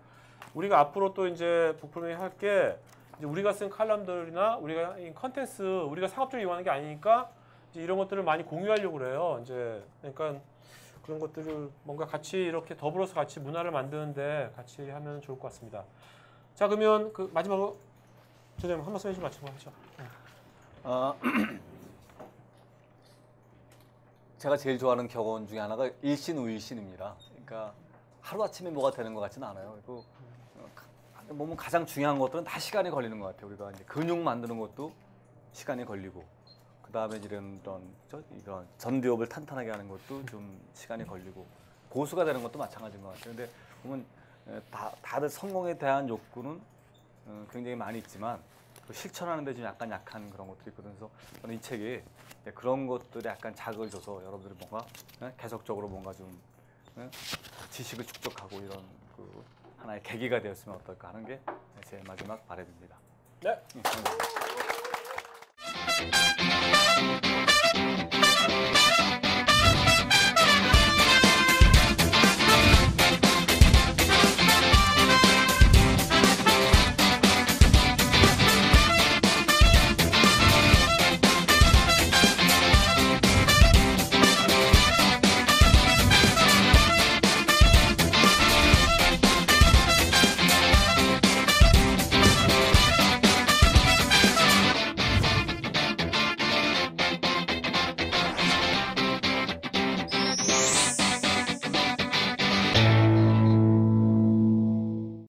우리가 앞으로 또 이제 북포럼에 할 게 우리가 쓴 칼럼들이나 우리가 컨텐츠 우리가 상업적으로 이용하는 게 아니니까 이제 이런 것들을 많이 공유하려고 그래요. 이제 그러니까 그런 것들을 뭔가 같이 이렇게 더불어서 같이 문화를 만드는데 같이 하면 좋을 것 같습니다. 자 그러면 마지막으로 선생님 한 말씀 해주시면 마치고 하죠. 제가 제일 좋아하는 격언 중에 하나가 일신우일신입니다. 그러니까 하루아침에 뭐가 되는 것 같지는 않아요. 그리고 몸은 가장 중요한 것들은 다 시간이 걸리는 것 같아요. 우리가 이제 근육 만드는 것도 시간이 걸리고 그 다음에 이런 전두엽을 탄탄하게 하는 것도 좀 시간이 걸리고 고수가 되는 것도 마찬가지인 것 같아요. 근데 보면 다들 성공에 대한 욕구는 굉장히 많이 있지만 실천하는 데 좀 약간 약한 그런 것들이 있거든요. 그래서 저는 이 책이 그런 것들에 약간 자극을 줘서 여러분들이 뭔가 계속적으로 뭔가 좀 지식을 축적하고 이런 하나의 계기가 되었으면 어떨까 하는 게 제 마지막 바람입니다. 네.